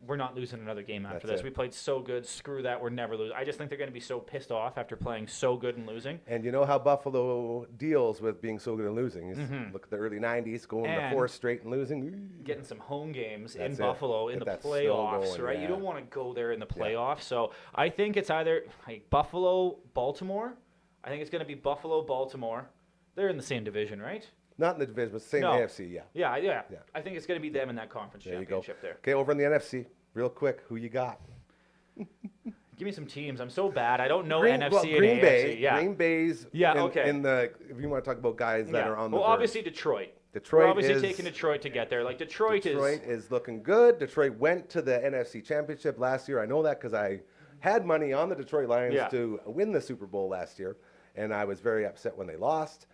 we're not losing another game after That's this. it. We played so good. Screw that. We're never losing. I just think they're going to be so pissed off after playing so good and losing. And you know how Buffalo deals with being so good and losing. You Look at the early 90s, going to And 4 straight and losing. Getting some home games in That's it. Buffalo in Get the that snow playoffs, going, right? yeah. You don't want to go there in the playoffs. So I think it's either Buffalo, Baltimore. I think it's going to be Buffalo, Baltimore. They're in the same division, right? Not in the division, but same No. AFC, yeah. Yeah. I think it's going to be them in that conference There you go. championship there. Okay, over in the NFC, real quick, who you got? Give me some teams. I'm so bad. I don't know Green NFC Bay. and AFC. Yeah. Green Bay's Yeah, in, okay. in the, if you want to talk about guys that are on the well, verge. obviously Detroit. Detroit We're obviously is- taking Detroit to get there. Like Detroit is looking good. Detroit went to the NFC Championship last year. I know that because I had money on the Detroit Lions Yeah. to win the Super Bowl last year, and I was very upset when they lost.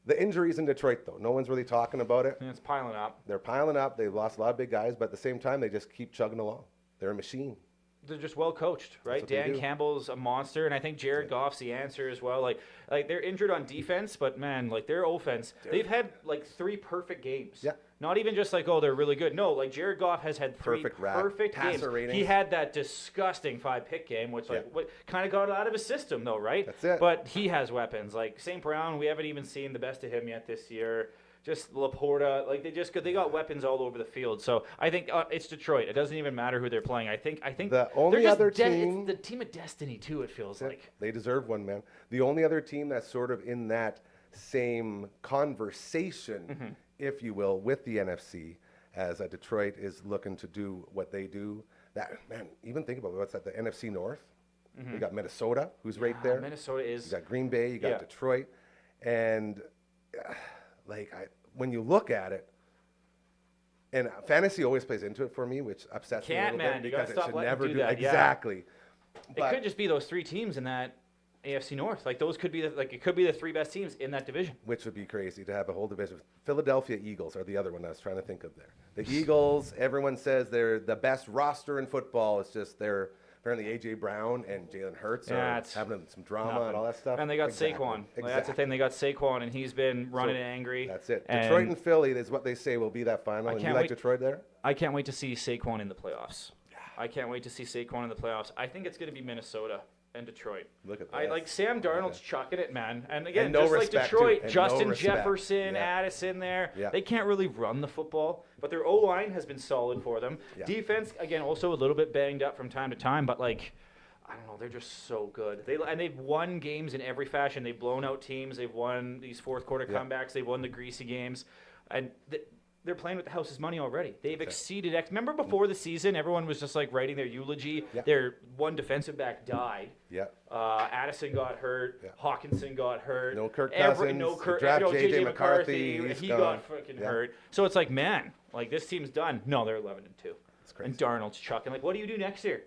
The injuries in Detroit, though, no one's really talking about it. It's piling up. They're piling up. They've lost a lot of big guys, but at the same time, they just keep chugging along. They're a machine. They're just well coached, right? what they Dan do. Campbell's a monster, and I think Jared Goff's the answer as well. Like they're injured on defense, but man, like their offense, they've had like 3 perfect games. Yeah. Not even just like, oh, they're really good. No, like Jared Goff has had 3 Perfect perfect games. passer ratings. He had that disgusting 5-pick game, which Yeah. what kind of got out of his system though, right? That's it. But he has weapons. Like St. Brown, we haven't even seen the best of him yet this year. Just Laporta, like they got weapons all over the field. So I think it's Detroit. It doesn't even matter who they're playing. I think The only they're just other team- it's the team of destiny too. It feels like. They deserve one, man. The only other team that's sort of in that same conversation, if you will, with the NFC, as Detroit is looking to do what they do. That man, even think about what's that? The NFC North. You got Minnesota, who's right there. Minnesota is. You got Green Bay. You got Yeah. Detroit, and when you look at it. And fantasy always plays into it for me, which upsets me a Can't, little man. bit You gotta because it stop should letting never do do that, yeah. exactly. It But- could just be those 3 teams in that AFC North. Like those could be it could be the 3 best teams in that division. Which would be crazy to have a whole division. Philadelphia Eagles are the other one I was trying to think of there. The Eagles, everyone says they're the best roster in football. It's just they're apparently A.J. Brown and Jalen Hurts Yeah, are it's having some drama Nothing. and all that stuff. And they got Exactly. Saquon. Like, that's the Exactly. thing. They got Saquon, and he's been running So, angry. That's it. And Detroit and Philly is what they say will be that final. I And you can't like wait- Detroit there? I can't wait to see Saquon in the playoffs. I can't wait to see Saquon in the playoffs. I think it's going to be Minnesota and Detroit. Look at I this. like Sam Darnold's chucking it, man. And again, And no just like respect, Detroit, too. And Justin no respect. Jefferson, Yeah. Addison there. Yeah. They can't really run the football, but their O-line has been solid for them. Yeah. Defense, again, also a little bit banged up from time to time, but like I don't know. They're just so good. They've won games in every fashion. They've blown out teams. They've won these fourth quarter comebacks. They've won the greasy games, and they're playing with the house's money already. They've exceeded. Remember before the season, everyone was just like writing their eulogy. Yeah. Their one defensive back died. Yeah. Addison got hurt. Yeah. Hawkinson got hurt. No Kirk Cousins. JJ McCarthy. He's He gone. got fucking hurt. So it's like, man, like this team's done. No, they're 11-2. That's crazy. And Darnold's chucking. Like, what do you do next year?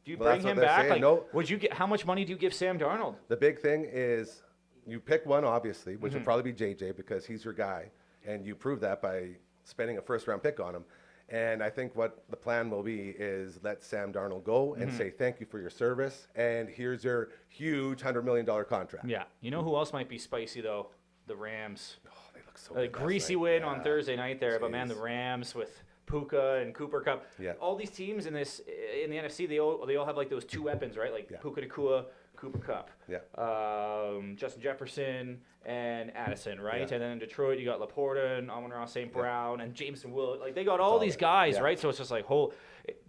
Do you Well, bring that's what him they're back? saying. Like, No. would you get? How much money do you give Sam Darnold? The big thing is you pick one, obviously, which Mm-hmm. would probably be JJ because he's your guy, and you prove that by spending a first-round pick on him. And I think what the plan will be is let Sam Darnold go and say thank you for your service, and here's your huge $100 million contract. Yeah. You know who else might be spicy though? The Rams. Oh, they look so A good last greasy night. win Yeah. on Thursday night there, but man, the Jeez. Rams with Puka and Cooper Cup. Yeah. All these teams in the NFC, they all have like those two weapons, right? Like Puka Nakua, Cooper Cup. Yeah. Justin Jefferson and Addison, right? Yeah. And then in Detroit, you got Laporta and Amon-Ra St. Brown and Jameson Willett. Like they got all these it. guys, Yeah. right? So it's just like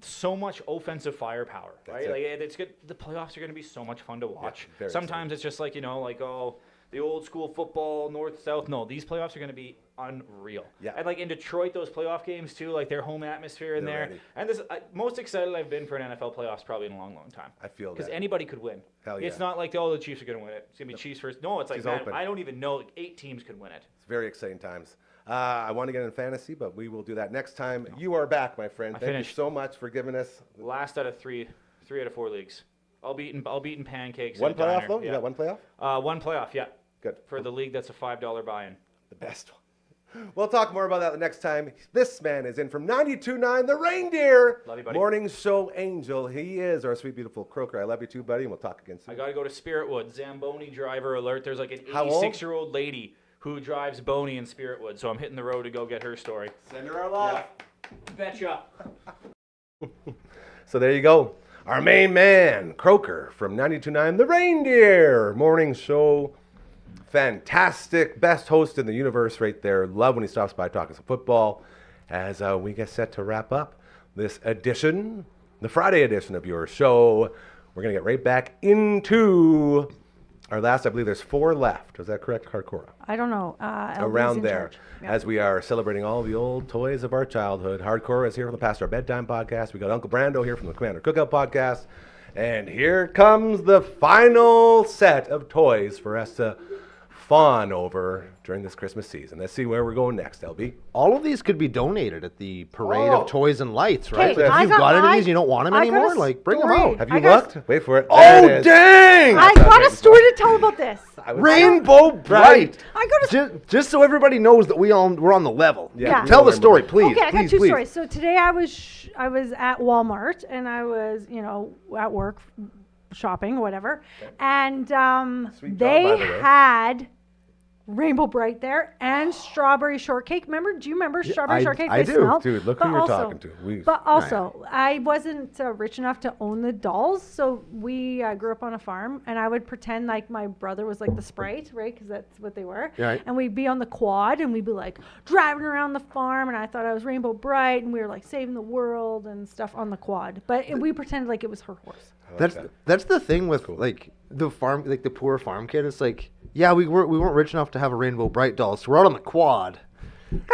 so much offensive firepower, right? it. Like it's good. The playoffs are going to be so much fun to watch. very Sometimes it's just like the old school football, north south. No, these playoffs are going to be unreal. Yeah. And like in Detroit, those playoff games too, like their home atmosphere in They're there. ready. And this most excited I've been for an NFL playoffs probably in a long, long time. I feel Because that. anybody could win. Hell It's yeah. not like the Chiefs are going to win it. It's going to be Chiefs first. No, it's like It's man, open. I don't even know. Like 8 teams could win it. It's very exciting times. I want to get in fantasy, but we will do that next time. You are back, my friend. Thank finished. you so much for giving us Last out of 3 out of 4 leagues. I'll be eating pancakes. one in a playoff, diner. though. Yeah. You got one playoff? One playoff, yeah. Good. For the league, that's a $5 buy-in. The best one. We'll talk more about that the next time. This man is in from 92.9, The Reindeer. Love you, buddy. Morning show angel. He is our sweet, beautiful croaker. I love you too, buddy, and we'll talk again soon. I got to go to Spiritwood. Zamboni driver alert. There's like an How old? 86-year-old lady who drives Boney in Spiritwood, so I'm hitting the road to go get her story. Send her our love. Betcha. So there you go. Our main man, Croker from 92.9, The Reindeer. Morning show. Fantastic. Best host in the universe right there. Love when he stops by talking some football. As we get set to wrap up this edition, the Friday edition of your show, we're going to get right back into our last, I believe there's 4 left. Is that correct, Hardcore? I don't know. LB's Around in there, charge. Yeah. as we are celebrating all the old toys of our childhood. Hardcore is here from the Past Our Bedtime podcast. We got Uncle Brando here from the Commander Cookout podcast. And here comes the final set of toys for us to fawn over during this Christmas season. Let's see where we're going next, LB. All of these could be donated at the Parade Oh. of Toys and Lights, right? Okay, Like, I if you've got- got any of I- these, you don't want them I got a anymore, like bring them story. out. Have I you got looked? Wait for it. Oh, There it is. dang! I got a story to tell about this. Rainbow Bright. I got a Just so everybody knows that we're on the level. Yeah. Tell the Remember. story, please. Okay, I got please, 2 please. stories. So today I was at Walmart and I was, at work shopping, whatever. And Sweet job, they by the way. had Rainbow Bright there and strawberry shortcake. Do you remember strawberry shortcake? I They do. smelled. Dude, look But who you're also- talking to. But also, I wasn't rich enough to own the dolls, so we grew up on a farm, and I would pretend like my brother was like the Sprite, right? Because that's what they were. Right. And we'd be on the quad, and we'd be like driving around the farm, and I thought I was Rainbow Bright, and we were like saving the world and stuff on the quad. But we pretended like it was her horse. That's the thing with like the farm, like the poor farm kid. It's like, yeah, we weren't rich enough to have a Rainbow Bright doll, so we're out on the quad,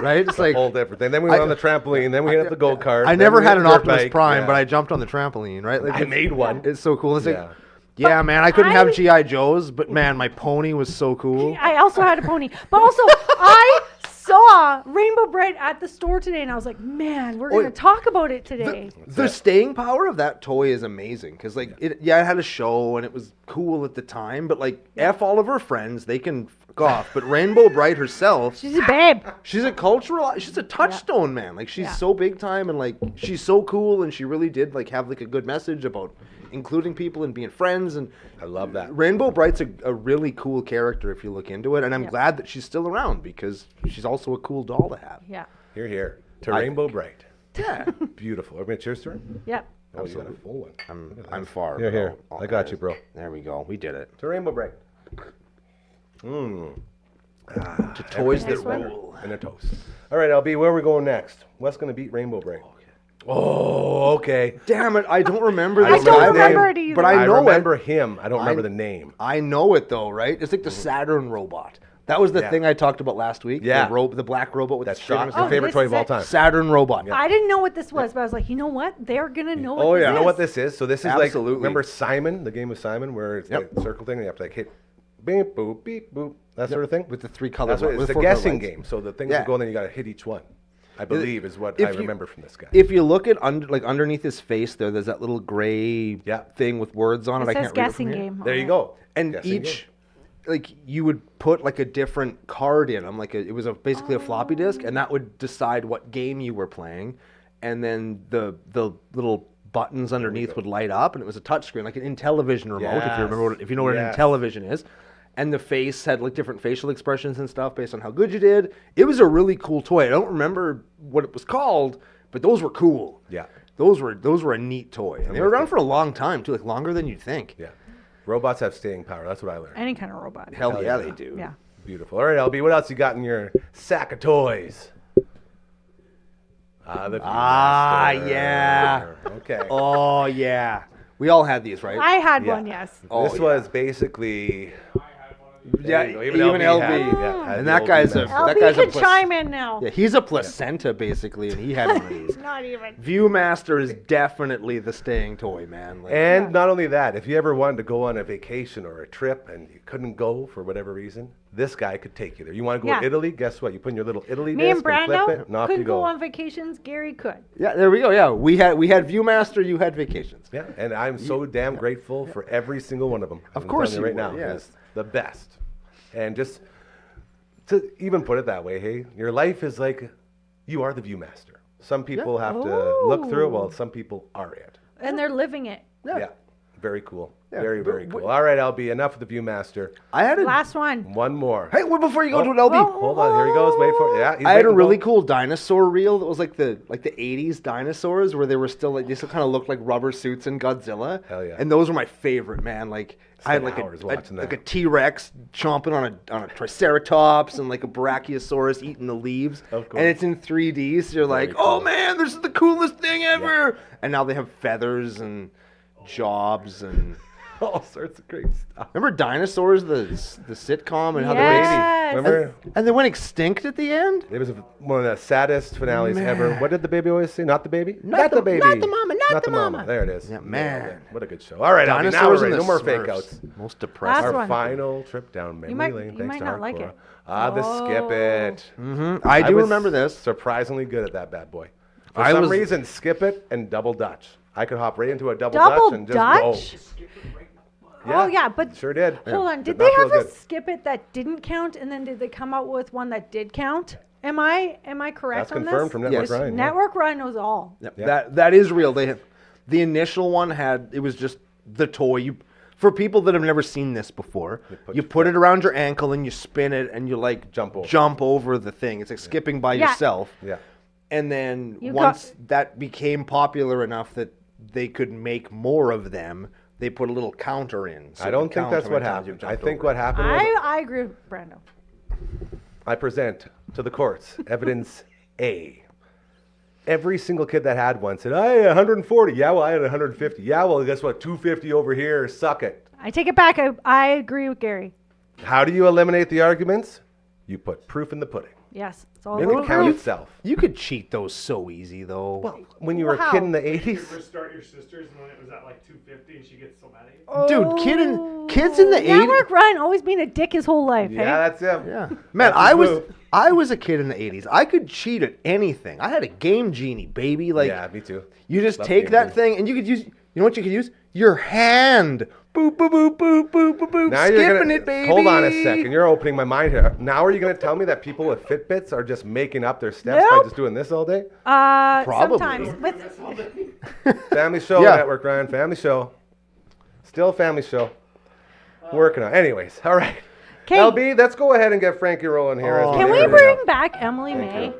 right? It's like Whole different thing. Then we went I- on the trampoline. Then we hit up the go-kart. I then never we had hit an dirt Optimus bike. Prime, Yeah. but I jumped on the trampoline, right? Like I made one. It's so cool. It's Yeah. like, yeah, man, I couldn't have I- GI Joes, but man, my pony was so cool. I also had a pony, but also I saw Rainbow Bright at the store today, and I was like, man, we're gonna talk about it today. The staying power of that toy is amazing because, like, it had a show and it was cool at the time, but like, F all of her friends, they can fuck off. But Rainbow Bright herself, She's a babe. she's a she's a touchstone, man. Like, she's Yeah. so big time and like, she's so cool, and she really did like have like a good message about including people and being friends. And I love that. Rainbow Bright's a really cool character if you look into it, and I'm Yeah. glad that she's still around because she's also a cool doll to have. Yeah. Here, here. To Rainbow Bright. Yeah, Beautiful. Are we going to cheers to her? Yep. Oh, you got a full one. I'm far. Here, here. bro. I got you, bro. There we go. We did it. To Rainbow Bright. Mmm. To toys that Next one. rule. And a toast. All right, LB, where are we going next? What's going to beat Rainbow Bright? Oh, okay. Damn it, I don't remember I this don't guy, remember it either. but I know remember it. him. I don't remember the name. I know it though, right? It's like the Saturn robot. That was the Yeah. thing I talked about last week. Yeah. The black robot with That the shit was shot. my Oh, favorite this toy is of all it. time. Saturn robot. I didn't know what this was, but I was like, you know what? They're gonna know what Oh, this yeah. You is. know what this is? So this is like, Absolutely. remember Simon, the game of Simon, where it's Yep. like circle thing, and you have to like hit beep, boop, beep, boop, that sort of thing? With the 3 colors. That's what with it's a 4 color guessing lights. game. So the things Yeah. that go, and then you got to hit each one. I believe is what if I you- remember from this guy. If you look at underneath his face there's that little gray Yeah. thing with words on it. I It says can't read it guessing from here. game. There on you it. go. And Guessing each, like, you would put like a different card in them. Like it was basically a floppy disk, and that would decide what game you were playing. And then the little buttons underneath would light up, and it was a touch screen, like an Intellivision remote. If you remember, if you know what an Yes. Intellivision is. And the face had like different facial expressions and stuff based on how good you did. It was a really cool toy. I don't remember what it was called, but those were cool. Yeah. Those were a neat toy. And they were around for a long time too, like longer than you'd think. Yeah. Robots have staying power. That's what I learned. Any kind of robot. Hell Hell yeah, yeah. they do. Yeah. Beautiful. All right, LB, what else you got in your sack of toys? The Viewmaster. Yeah. Okay. Oh yeah. We all had these, right? I had Yeah. one, yes. Oh, This yeah. was basically. Yeah, There you go. even LB LB. had the And that old guy's Viewmaster. that LB guy's a can chime in now. Yeah, he's a placenta basically, and he had one of these. Not even. Viewmaster is definitely the staying toy, man. Like, And not only that, if you ever wanted to go on a vacation or a trip and you couldn't go for whatever reason, this guy could take you there. You want to go to Yeah. Italy? Guess what? You put in your little Italy Me disc and Brando flip it, and off you couldn't go. go on vacations. Gary could. yeah, there we go. Yeah, we had Viewmaster. You had vacations. Yeah, and I'm so damn grateful for every single one of them. Of I'm course telling you you right were, now, yeah. it's the best. And just to even put it that way, hey, your life is like you are the Viewmaster. Some people have to look through it, while some people are it. And they're living it. Yeah, very cool. Yeah, Very, but very cool. All right, LB, enough of the Viewmaster. I had a Last one. One more. hey, wait, before you go Oh. to an LB. Hold on, here he goes. Wait for it. Yeah, he's I had a waiting, really go. cool dinosaur reel that was like the 80s dinosaurs where they were still like they still kind of looked like rubber suits in Godzilla. Hell yeah. And those were my favorite, man. Like I had Spent like hours watching like a that. T-Rex chomping on a triceratops and like a brachiosaurus eating the leaves. Of course. And it's in 3D, so you're like, Very "Oh cool. man, this is the coolest thing ever." And now they have feathers and jobs and All sorts of great stuff. remember Dinosaurs, the sitcom, and how Yes. Remember? and they went extinct at the end? It was one of the saddest finales ever. Man. What did the baby always say? Not the baby? Not the- baby. not the mama, not the mama. There it is. Yeah, Nailed man. it. What a good show. All right, Albie, now we're Dinosaurs ready. and No more the fake Smurfs. outs. Most depressing. Last Our one. final trip down memory might- lane. you Thanks might to not like Hardcore. it. The Skip It. I do was remember this. Surprisingly good at that bad boy. For I some was- reason, Skip It and Double Dutch. I could hop right into a Double Double Dutch and just Dutch? go. Oh, yeah, but Sure did. hold on. Did not they feel have a good. skip it that didn't count, and then did they come out with one that did count? Am I correct That's on confirmed this? from Network Yes. Ryan. yeah. Network Ryan knows all. Yep. Yeah. That is real. They have, the initial one had it was just the toy. You for people that have never seen this before, you put it around your ankle and you spin it and you like Jump over. jump over the thing. It's like skipping by Yeah. yourself. Yeah. And then You once that became popular enough that they could make more of them, they put a little counter in. so I it don't would think count that's how what many times happened. you've I jumped think over what it. happened was I agree with Brando. I present to the courts evidence A. Every single kid that had one said, I had 140. Yeah, well, I had 150. Yeah, well, guess what? 250 over here. Suck it. I take it back. I agree with Gary. How do you eliminate the arguments? You put proof in the pudding. Yes. It's all Make about it count proof. itself. You could cheat those so easy though. Well, when you were a Wow. kid in the Did you 80s, ever start your sister's when it was at like 250 and she gets so mad at you? Oh. Dude, kids in the 80s. Network Ryan always being a dick his whole life. yeah, hey? that's him. Yeah, man, I was a kid in the 80s. I could cheat at anything. I had a Game Genie, baby. Like, Yeah, me too. you just Love take Game that Genie. thing and you could use. You know what you could use? Your hand. Boop boop boop boop boop boop boop. Now Skipping you're gonna, it, baby. Hold on a second. You're opening my mind here. Now are you going to tell me that people with Fitbits are just making up their steps by Nope. just doing this all day? Probably. Sometimes. With, Family show, Yeah. Network, Ryan. Family show. Still family show. Working on. Anyways, all right. 'Kay. LB, let's go ahead and get Frankie rolling here. as Can we figure it bring out. back Emily Thank May you.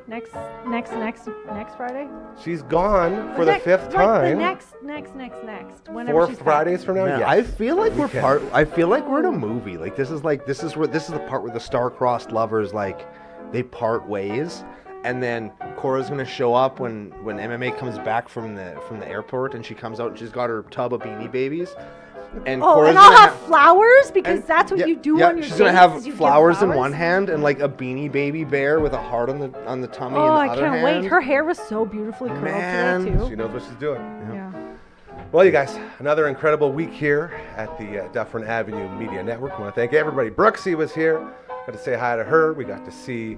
next Friday? She's gone for the Next- fifth like time. The next. Whenever 4 she's back. Fridays from now. Man, yes. I feel like we're can. part. I feel like we're in a movie. Like this is the part where the star-crossed lovers like they part ways, and then Cora's gonna show up when MMA comes back from the airport, and she comes out and she's got her tub of Beanie Babies. And Oh, Cora's and I'll gonna have flowers because and- that's what yeah, you do yeah, on your she's gonna dates, have is you give flowers in one hand and like a Beanie Baby bear with a heart on the tummy in Oh, the I other can't hand. wait. Her hair was so beautifully curled Man, today She too. knows what she's doing. Yeah. Well, you guys, another incredible week here at the Dufferin Avenue Media Network. I want to thank everybody. Brooksy was here. Got to say hi to her. We got to see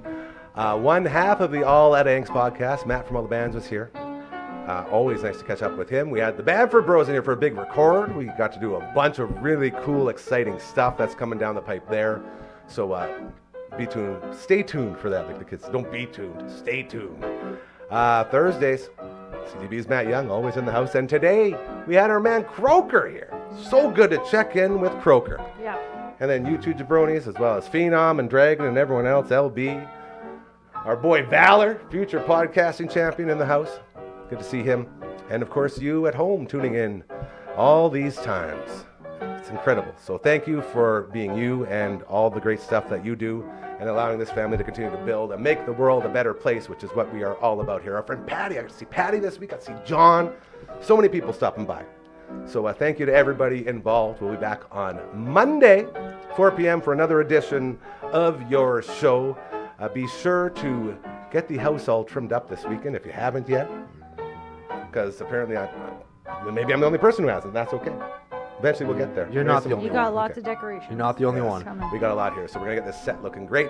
one half of the All At Angst podcast. Matt from All the Bands was here. Always nice to catch up with him. We had the Bamford Bros in here for a big record. We got to do a bunch of really cool, exciting stuff that's coming down the pipe there. So be tuned. Stay tuned for that. Like the kids, don't be tuned. Stay tuned. Thursdays, CTV's Matt Young, always in the house. And today, we had our man Croker here. So good to check in with Croker. Yeah. And then you two jabronis, as well as Phenom and Dragon and everyone else, LB. Our boy Valor, future podcasting champion in the house. Good to see him. And of course, you at home tuning in all these times. It's incredible. So thank you for being you and all the great stuff that you do and allowing this family to continue to build and make the world a better place, which is what we are all about here. Our friend Patty, I got to see Patty this week. I got to see John. So many people stopping by. So thank you to everybody involved. We'll be back on Monday, 4 p.m. for another edition of your show. Be sure to get the house all trimmed up this weekend if you haven't yet, because apparently maybe I'm the only person who hasn't. That's okay. Eventually we'll get there. You're not the only You one. got lots Okay. of decorations. You're not the only Yes. one. Coming. We got a lot here, so we're gonna get this set looking great.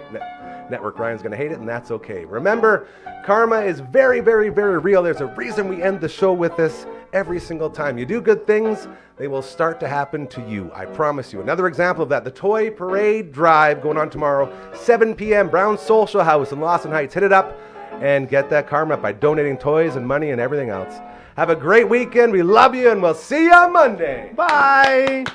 Network Ryan's gonna hate it, and that's okay. Remember, karma is very, very, very real. There's a reason we end the show with this every single time. You do good things, they will start to happen to you. I promise you. Another example of that, the Toy Parade Drive going on tomorrow, 7 p.m. Brown Social House in Lawson Heights. Hit it up and get that karma up by donating toys and money and everything else. Have a great weekend. We love you, and we'll see you on Monday. Bye.